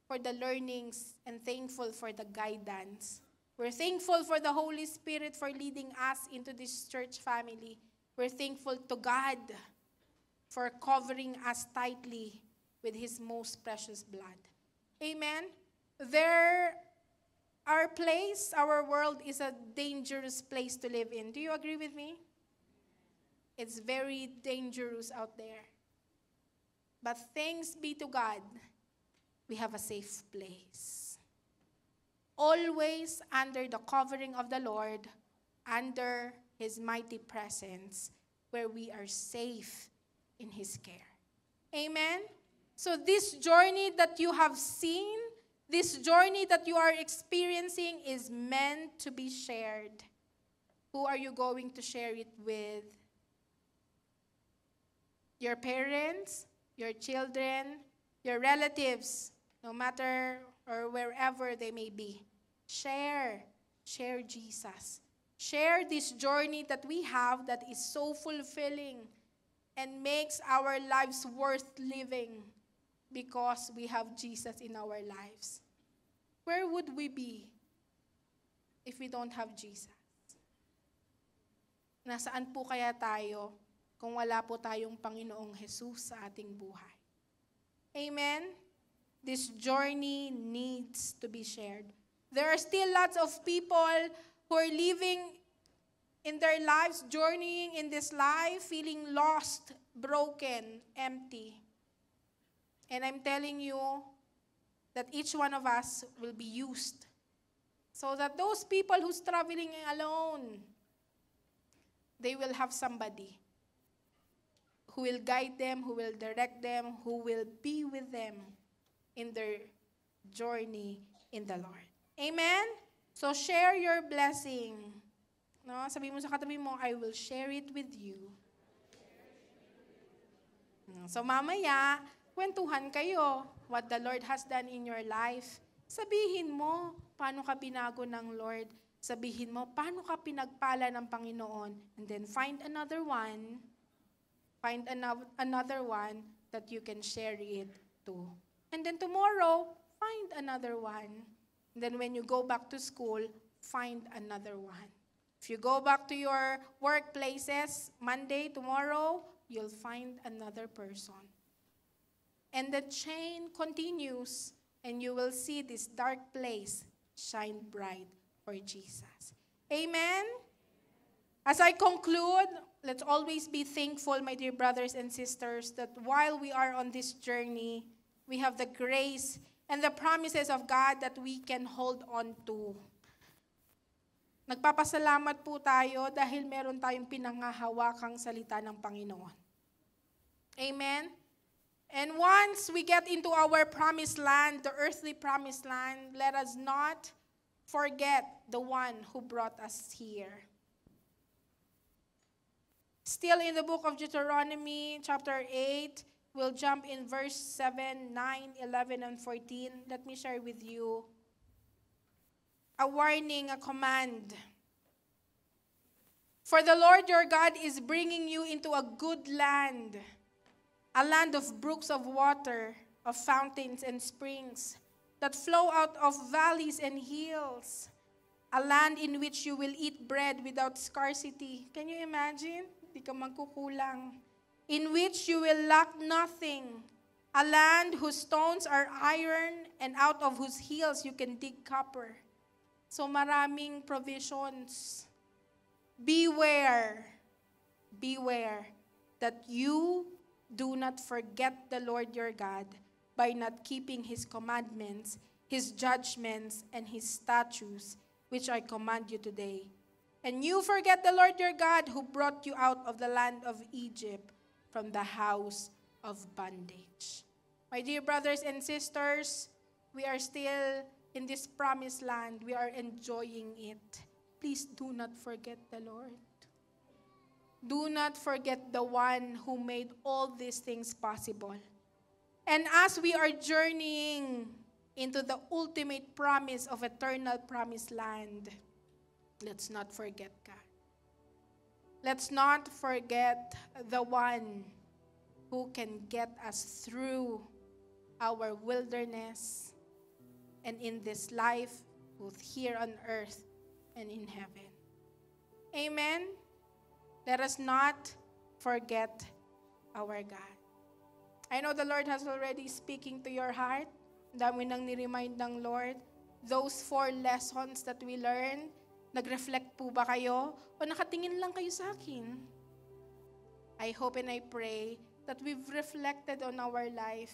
for the learnings and thankful for the guidance. We're thankful for the Holy Spirit for leading us into this church family. We're thankful to God for covering us tightly with His most precious blood. Amen? Our world is a dangerous place to live in. Do you agree with me? It's very dangerous out there. But thanks be to God, we have a safe place. Always under the covering of the Lord, under His mighty presence, where we are safe in His care. Amen? So this journey that you have seen, this journey that you are experiencing is meant to be shared. Who are you going to share it with? Your parents, your children, your relatives, no matter or wherever they may be. Share Jesus. Share this journey that we have that is so fulfilling and makes our lives worth living because we have Jesus in our lives. Where would we be if we don't have Jesus? Nasaan po kaya tayo kung wala po tayong Panginoong Jesus sa ating buhay? Amen? This journey needs to be shared. There are still lots of people who are living in their lives, journeying in this life, feeling lost, broken, empty. And I'm telling you that each one of us will be used so that those people who's traveling alone, they will have somebody who will guide them, who will direct them, who will be with them in their journey in the Lord. Amen? So share your blessing. No? Sabi mo sa katabi mo, I will share it with you. So mamaya, kwentuhan kayo what the Lord has done in your life. Sabihin mo, paano ka binago ng Lord. Sabihin mo, paano ka pinagpala ng Panginoon. And then find another one that you can share it to. And then tomorrow, find another one. And then when you go back to school, find another one. If you go back to your workplaces, Monday, tomorrow, you'll find another person. And the chain continues, and you will see this dark place shine bright for Jesus. Amen? As I conclude, let's always be thankful, my dear brothers and sisters, that while we are on this journey, we have the grace and the promises of God that we can hold on to. Nagpapasalamat po tayo dahil meron tayong pinangahawakang salita ng Panginoon. Amen? And once we get into our promised land, the earthly promised land, let us not forget the one who brought us here. Still in the book of Deuteronomy, chapter 8, we'll jump in verse 7, 9, 11, and 14. Let me share with you a warning, a command. For the Lord your God is bringing you into a good land, a land of brooks of water, of fountains and springs, that flow out of valleys and hills, a land in which you will eat bread without scarcity. Can you imagine? Di ka magkukulang. In which you will lack nothing, a land whose stones are iron and out of whose hills you can dig copper. So maraming provisions. Beware that you do not forget the Lord your God by not keeping His commandments, His judgments, and His statutes, which I command you today. And you forget the Lord your God who brought you out of the land of Egypt from the house of bondage. My dear brothers and sisters, we are still in this promised land. We are enjoying it. Please do not forget the Lord. Do not forget the one who made all these things possible. And as we are journeying into the ultimate promise of eternal promised land, let's not forget God. Let's not forget the one who can get us through our wilderness and in this life, both here on earth and in heaven. Amen? Let us not forget our God. I know the Lord has already speaking to your heart. Dami nang ni-remind ng Lord. Those 4 lessons that we learned, nag-reflect po ba kayo? O nakatingin lang kayo sa akin? I hope and I pray that we've reflected on our life.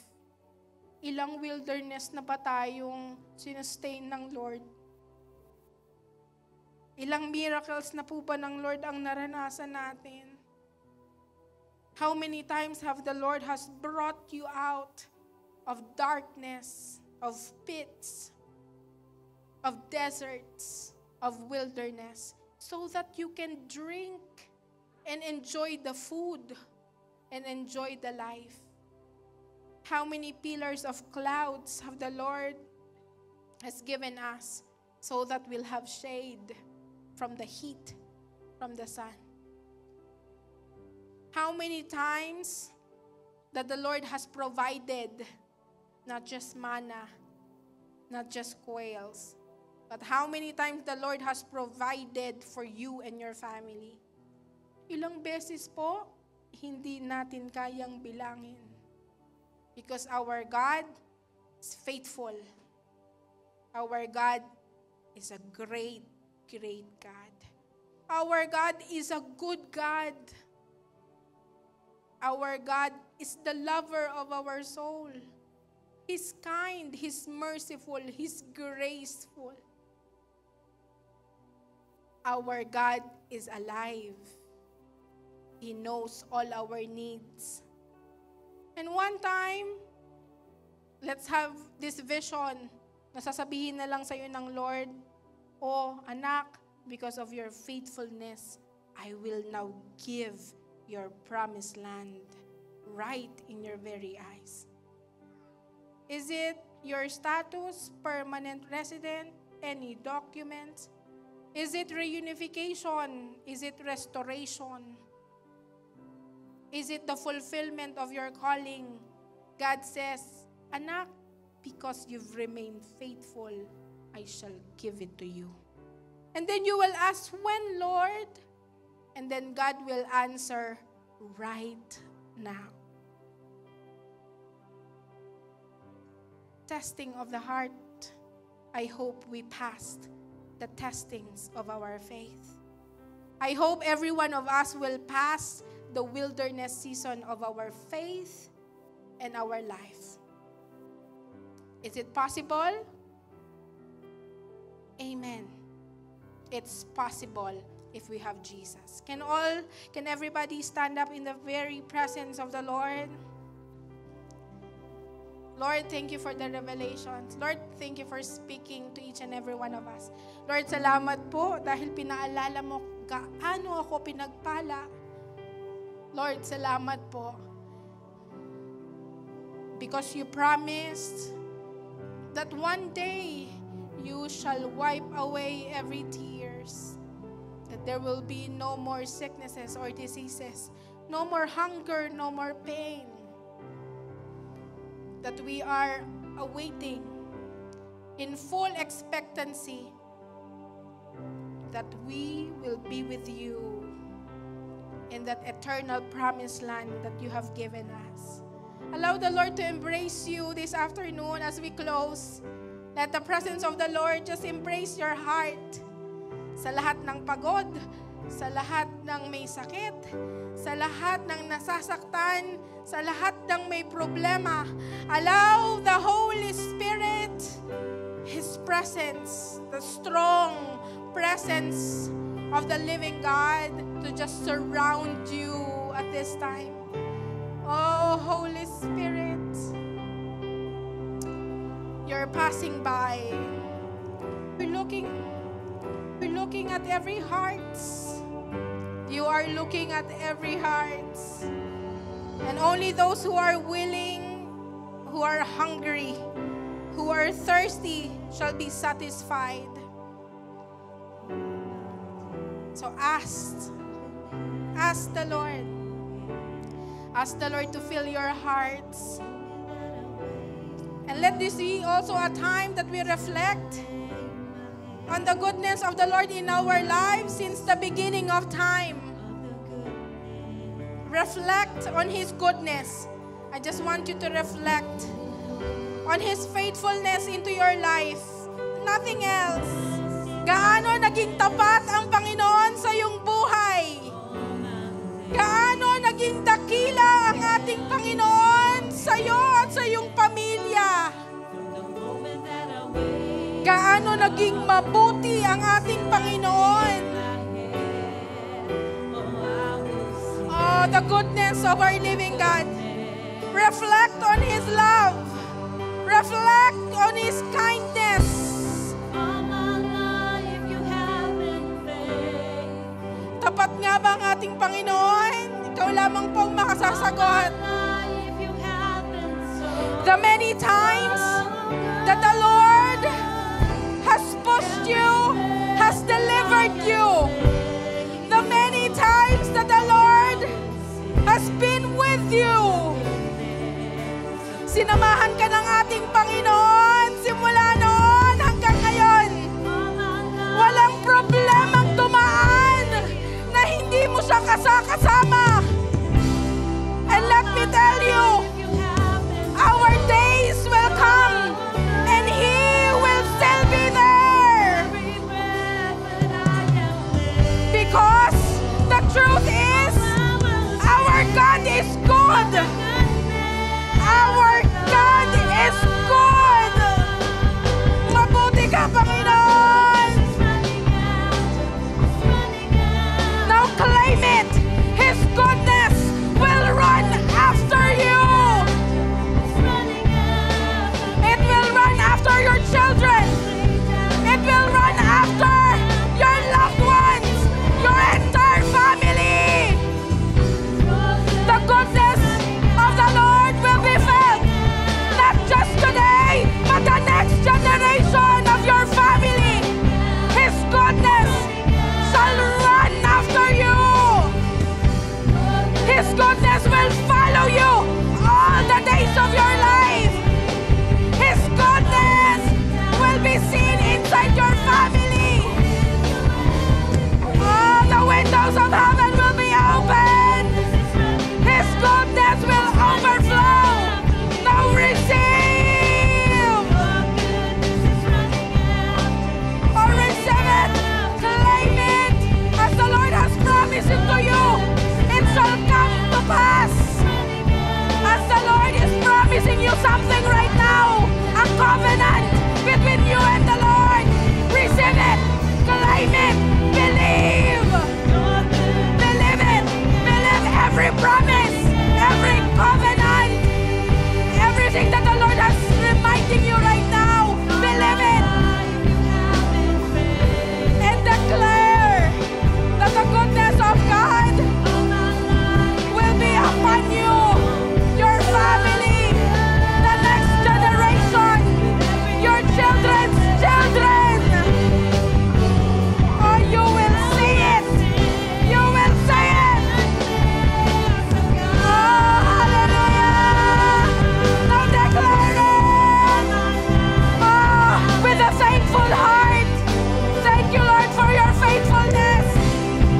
Ilang wilderness na ba tayong sinustain ng Lord? Ilang miracles na po ba ng Lord ang naranasan natin? How many times have the Lord has brought you out of darkness, of pits, of deserts, of wilderness, so that you can drink and enjoy the food and enjoy the life? How many pillars of clouds have the Lord has given us so that we'll have shade from the heat, from the sun? How many times that the Lord has provided not just manna, not just quails, but how many times the Lord has provided for you and your family? Ilang beses po, hindi natin kayang bilangin. Because our God is faithful. Our God is a great, great God. Our God is a good God. Our God is the lover of our soul. He's kind, He's merciful, He's graceful. Our God is alive. He knows all our needs. And one time, let's have this vision na sasabihin na lang sa'yo ng Lord, "Oh, anak, because of your faithfulness, I will now give your promised land right in your very eyes." Is it your status, permanent resident, any documents? Is it reunification? Is it restoration? Is it the fulfillment of your calling? God says, "Anak, because you've remained faithful, I shall give it to you." And then you will ask, "When, Lord?" And then God will answer, "Right now." Testing of the heart. I hope we passed the testings of our faith. I hope every one of us will pass the wilderness season of our faith and our life. Is it possible? Amen. It's possible if we have Jesus. Can everybody stand up in the very presence of the Lord? Lord, thank you for the revelations. Lord, thank you for speaking to each and every one of us. Lord, salamat po dahil pinaalala mo gaano ako pinagpala. Lord, salamat po. Because you promised that one day you shall wipe away every tears. That there will be no more sicknesses or diseases. No more hunger, no more pain. That we are awaiting in full expectancy that we will be with you in that eternal promised land that you have given us. Allow the Lord to embrace you this afternoon as we close. Let the presence of the Lord just embrace your heart. Sa lahat ng pagod, sa lahat ng may sakit, sa lahat ng nasasaktan, sa lahat ng may problema, allow the Holy Spirit, His presence, the strong presence of the living God to just surround you at this time. Oh, Holy Spirit, you're passing by. We're looking at every heart. You are looking at every heart. And only those who are willing, who are hungry, who are thirsty shall be satisfied. So ask the Lord. Ask the Lord to fill your hearts. And let this be also a time that we reflect on the goodness of the Lord in our lives since the beginning of time. Reflect on His goodness. I just want you to reflect on His faithfulness into your life. Nothing else. Gaano naging tapat ang Panginoon sa iyong buhay? Gaano naging dakila ang ating Panginoon sa iyo at sa iyong pamilya? Gaano naging mabuti ang ating Panginoon? Oh, the goodness of our living God. Reflect on His love. Reflect on His kindness. Tapat nga ba ang ating Panginoon? Ikaw lamang pong makasasagot. The many times that the Lord has pushed you, has delivered you. The many times that the Lord has been with you. Sinamahan ka ng ating Panginoon simula noon hanggang ngayon. Walang problemang tumaan na hindi mo siya kasama. And let me tell you, our days will come and He will still be there. Because the truth is, our God is good. Our God is good. Mabuti ka, Panginoon. Now claim it. His goodness will run after you. It will run after your children. It will run after your loved ones, your entire family. The goodness of the Lord will be felt, not just today, but the next generation of your family. His goodness shall run after you. His goodness will follow you all the days of your life. His goodness will be seen inside your family. All the windows of heaven will be open. His goodness will overflow. Now receive. Or receive it. Claim it. As the Lord has promised it to you, it shall come to pass. As the Lord is promising you something right now, a covenant between you and the Lord. Receive it. Claim it. Believe. Believe it. Believe every promise, every covenant, everything that the Lord has reminding you right now. Believe it. And declare that the goodness of God will be upon you, your family, the next generation, your children's children. Oh, you will see it. You will see it. Oh, hallelujah. Now declare it. Oh, with a thankful heart. Thank you, Lord, for your faithfulness.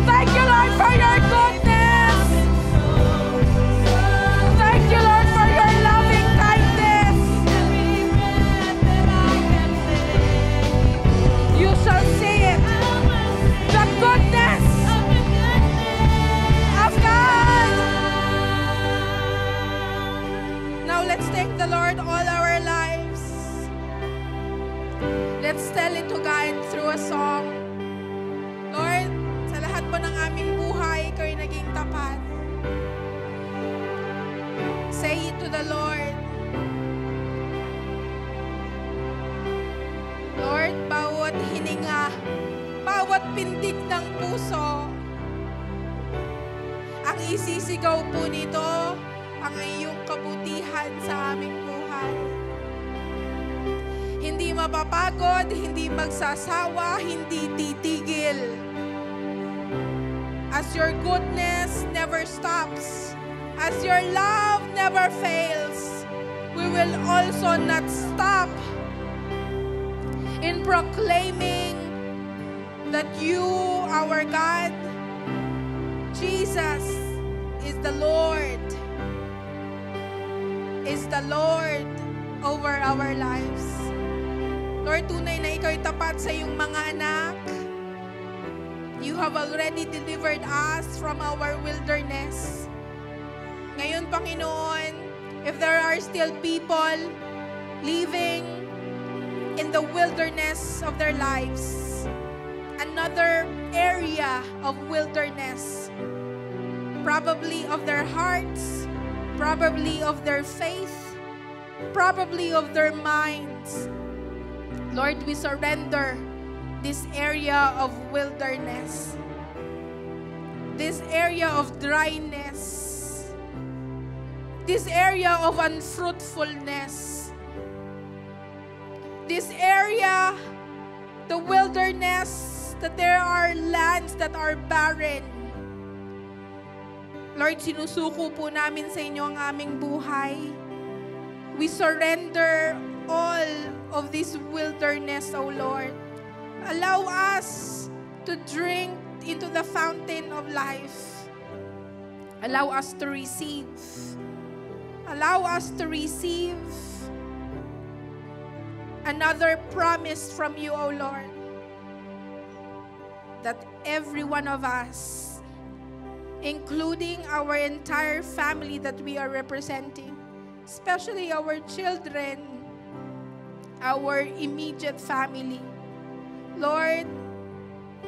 Thank you, Lord, for your goodness. Thank you, Lord, for your loving kindness. You shall see it. The goodness of God. Now let's thank the Lord all our lives. Let's tell it to God through a song. Lord, sa lahat po ng aming buhay, Ikaw ay naging tapat. Say it to the Lord. Lord, bawat hininga, bawat pintig ng puso, ang isisigaw po nito, ang iyong kabutihan sa aming buhay. buhay. Hindi mapapagod, hindi magsasawa, hindi titigil. As your goodness never stops, as your love never fails, we will also not stop in proclaiming that you, our God, Jesus, is the Lord over our lives. Lord, tunay na ikaw'y tapat sa iyong mga anak. You have already delivered us from our wilderness. Ngayon, Panginoon, if there are still people living in the wilderness of their lives, another area of wilderness, probably of their hearts, probably of their faith, probably of their minds, Lord, we surrender this area of wilderness, this area of dryness, this area of unfruitfulness, this area, the wilderness, that there are lands that are barren. Lord, sinusuko po namin sa inyo ang aming buhay. We surrender all of this wilderness, O Lord. Allow us to drink into the fountain of life. Allow us to receive. Allow us to receive another promise from you, O Lord, that every one of us, including our entire family that we are representing, especially our children, our immediate family, Lord,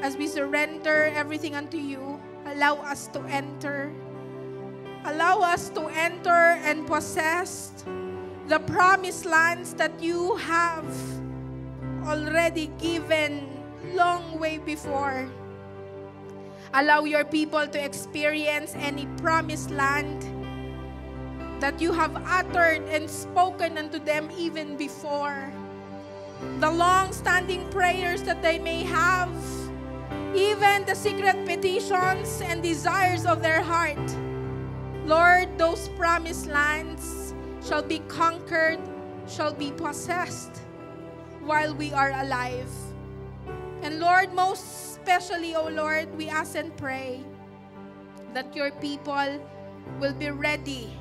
as we surrender everything unto you, allow us to enter. Allow us to enter and possess the promised lands that you have already given long way before. Allow your people to experience any promised land that you have uttered and spoken unto them even before. The long-standing prayers that they may have, even the secret petitions and desires of their heart. Lord, those promised lands shall be conquered, shall be possessed while we are alive. And Lord, most especially, O Lord, we ask and pray that your people will be ready,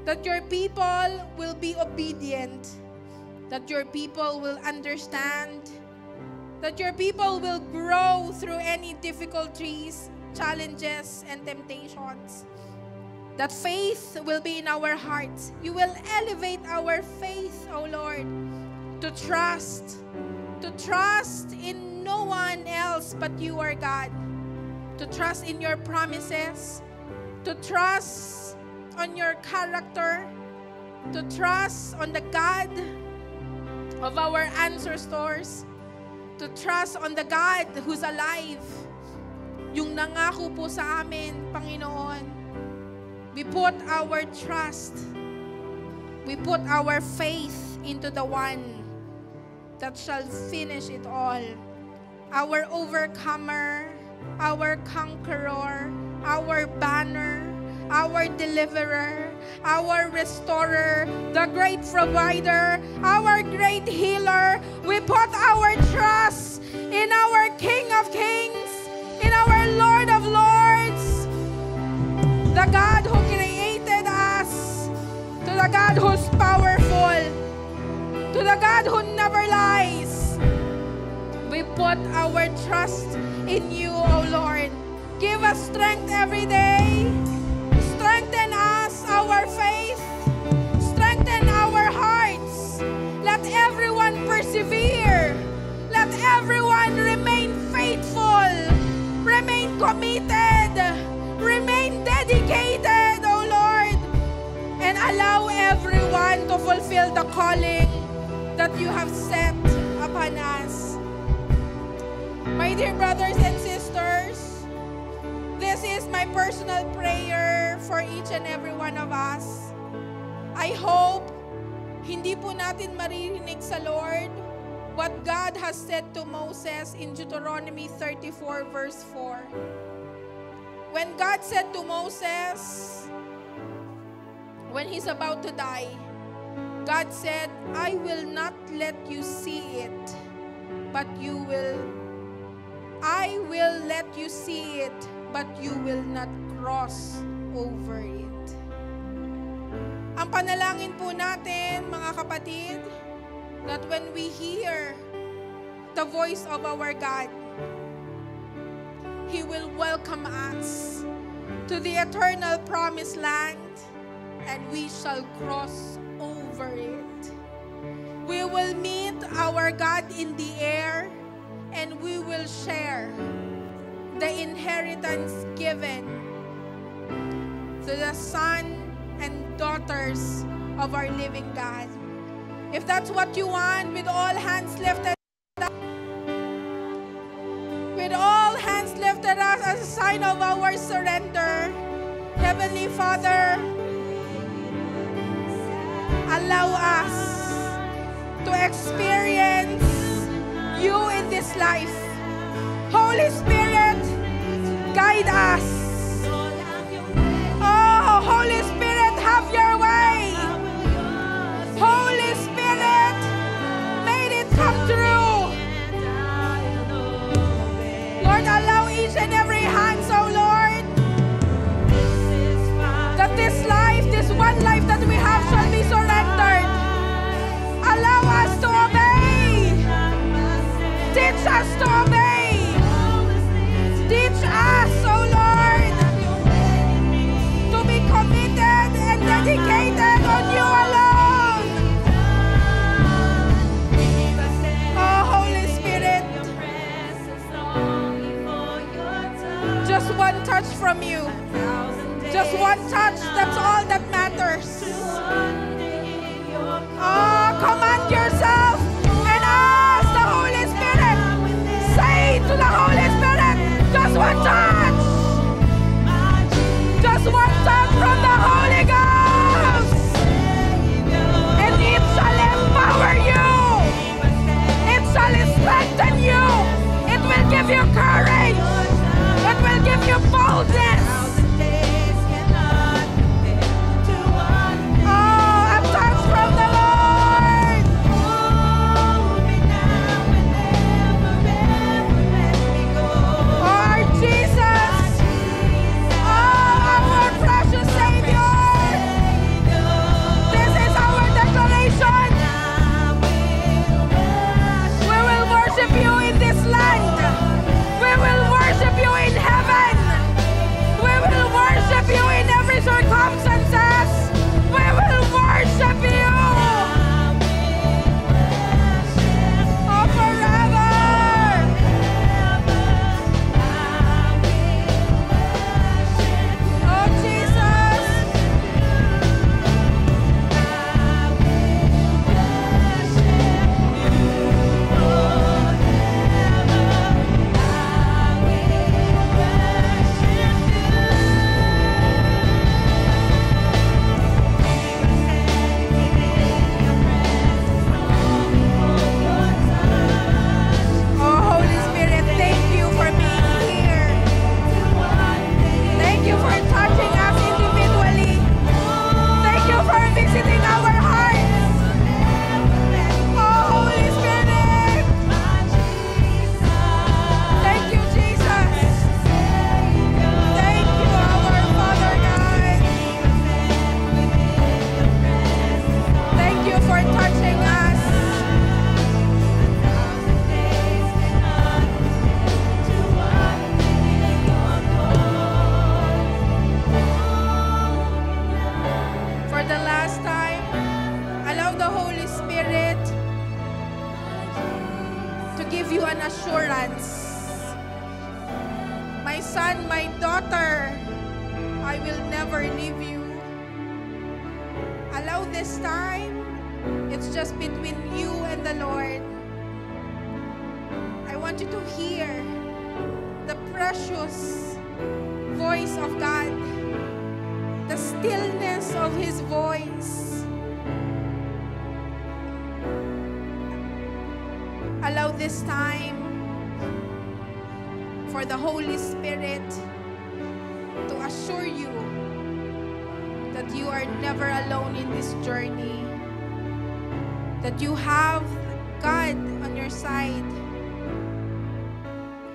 that your people will be obedient, that your people will understand, that your people will grow through any difficulties, challenges, and temptations. That faith will be in our hearts. You will elevate our faith, O Lord, to trust in no one else but you, our God, to trust in your promises, to trust on your character, to trust on the God of our ancestors, to trust on the God who's alive, yung nangako po sa amin, Panginoon. We put our trust, we put our faith into the one that shall finish it all. Our overcomer, our conqueror, our banner, our deliverer, our restorer, the great provider, our great healer. We put our trust in our King of Kings, in our Lord of Lords, the God who created us, to the God who's powerful, to the God who never lies. We put our trust in you, O Lord. Give us strength every day. Strengthen us, our faith. Strengthen our hearts. Let everyone persevere. Let everyone remain faithful. Remain committed. Remain dedicated, O Lord. And allow everyone to fulfill the calling that you have set upon us. My dear brothers and sisters, this is my personal prayer for each and every one of us. I hope hindi po natin maririnig sa Lord what God has said to Moses in Deuteronomy 34 verse 4. When God said to Moses, when he's about to die, God said, I will not let you see it, but I will let you see it, but you will not cross over it. Ang panalangin po natin, mga kapatid, that when we hear the voice of our God, He will welcome us to the eternal promised land, and we shall cross over it. We will meet our God in the air, and we will share the inheritance given to the son and daughters of our living God. If that's what you want, with all hands lifted up, with all hands lifted up as a sign of our surrender, Heavenly Father, allow us to experience you in this life. Holy Spirit, guide us. Oh, Holy Spirit, have your way. Holy Spirit, may it come true. Lord, allow each and every hand, oh Lord, that this life, this one life that we have shall be surrendered. Allow us to obey. Teach us to obey. Teach us, oh Lord, to be committed and dedicated on you alone. Oh, Holy Spirit, just one touch from you. Just one touch, that's all that matters. Oh, command yourself and ask the Holy Spirit. Say to the Holy Spirit, just one touch. Just one touch from the Holy Ghost. And it shall empower you. It shall strengthen you. It will give you courage. It will give you boldness. allow this time for the Holy Spirit to assure you that you are never alone in this journey, that you have God on your side,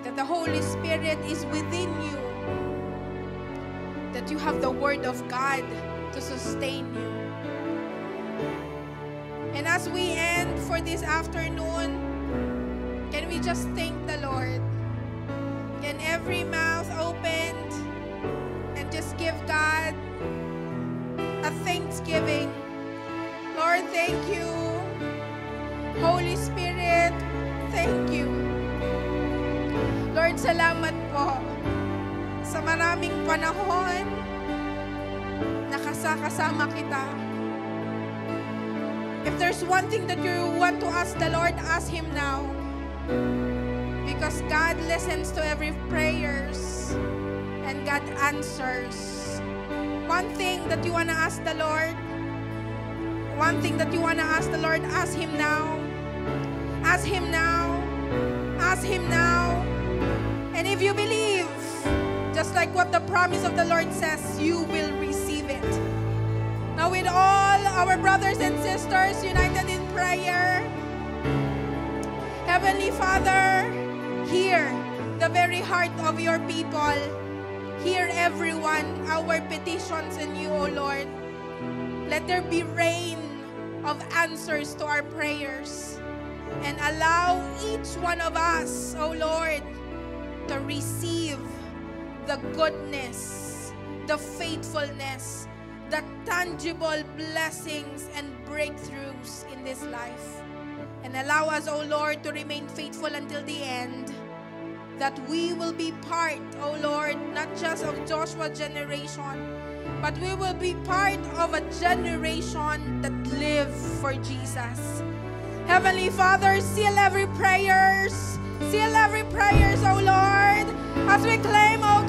that the Holy Spirit is within you, that you have the Word of God to sustain you. And as we end for this afternoon, can we just thank the Lord? Can every mouth opened and just give God a thanksgiving? Lord, thank you. Holy Spirit, thank you. Lord, salamat po sa maraming panahon na kasama kita. If there's one thing that you want to ask the Lord, ask Him now. Because God listens to every prayers and God answers. One thing that you want to ask the Lord, ask Him now. Ask Him now. Ask Him now. And if you believe, just like what the promise of the Lord says, you will receive it. Now with all our brothers and sisters united in prayer, Heavenly Father, hear the very heart of your people. Hear everyone, our petitions in you, O Lord. Let there be rain of answers to our prayers. And allow each one of us, O Lord, to receive the goodness, the faithfulness, the tangible blessings and breakthroughs in this life. And allow us, O Lord, to remain faithful until the end, that we will be part, O Lord, not just of Joshua's generation, but we will be part of a generation that live for Jesus. Heavenly Father, seal every prayers, O Lord, as we claim, O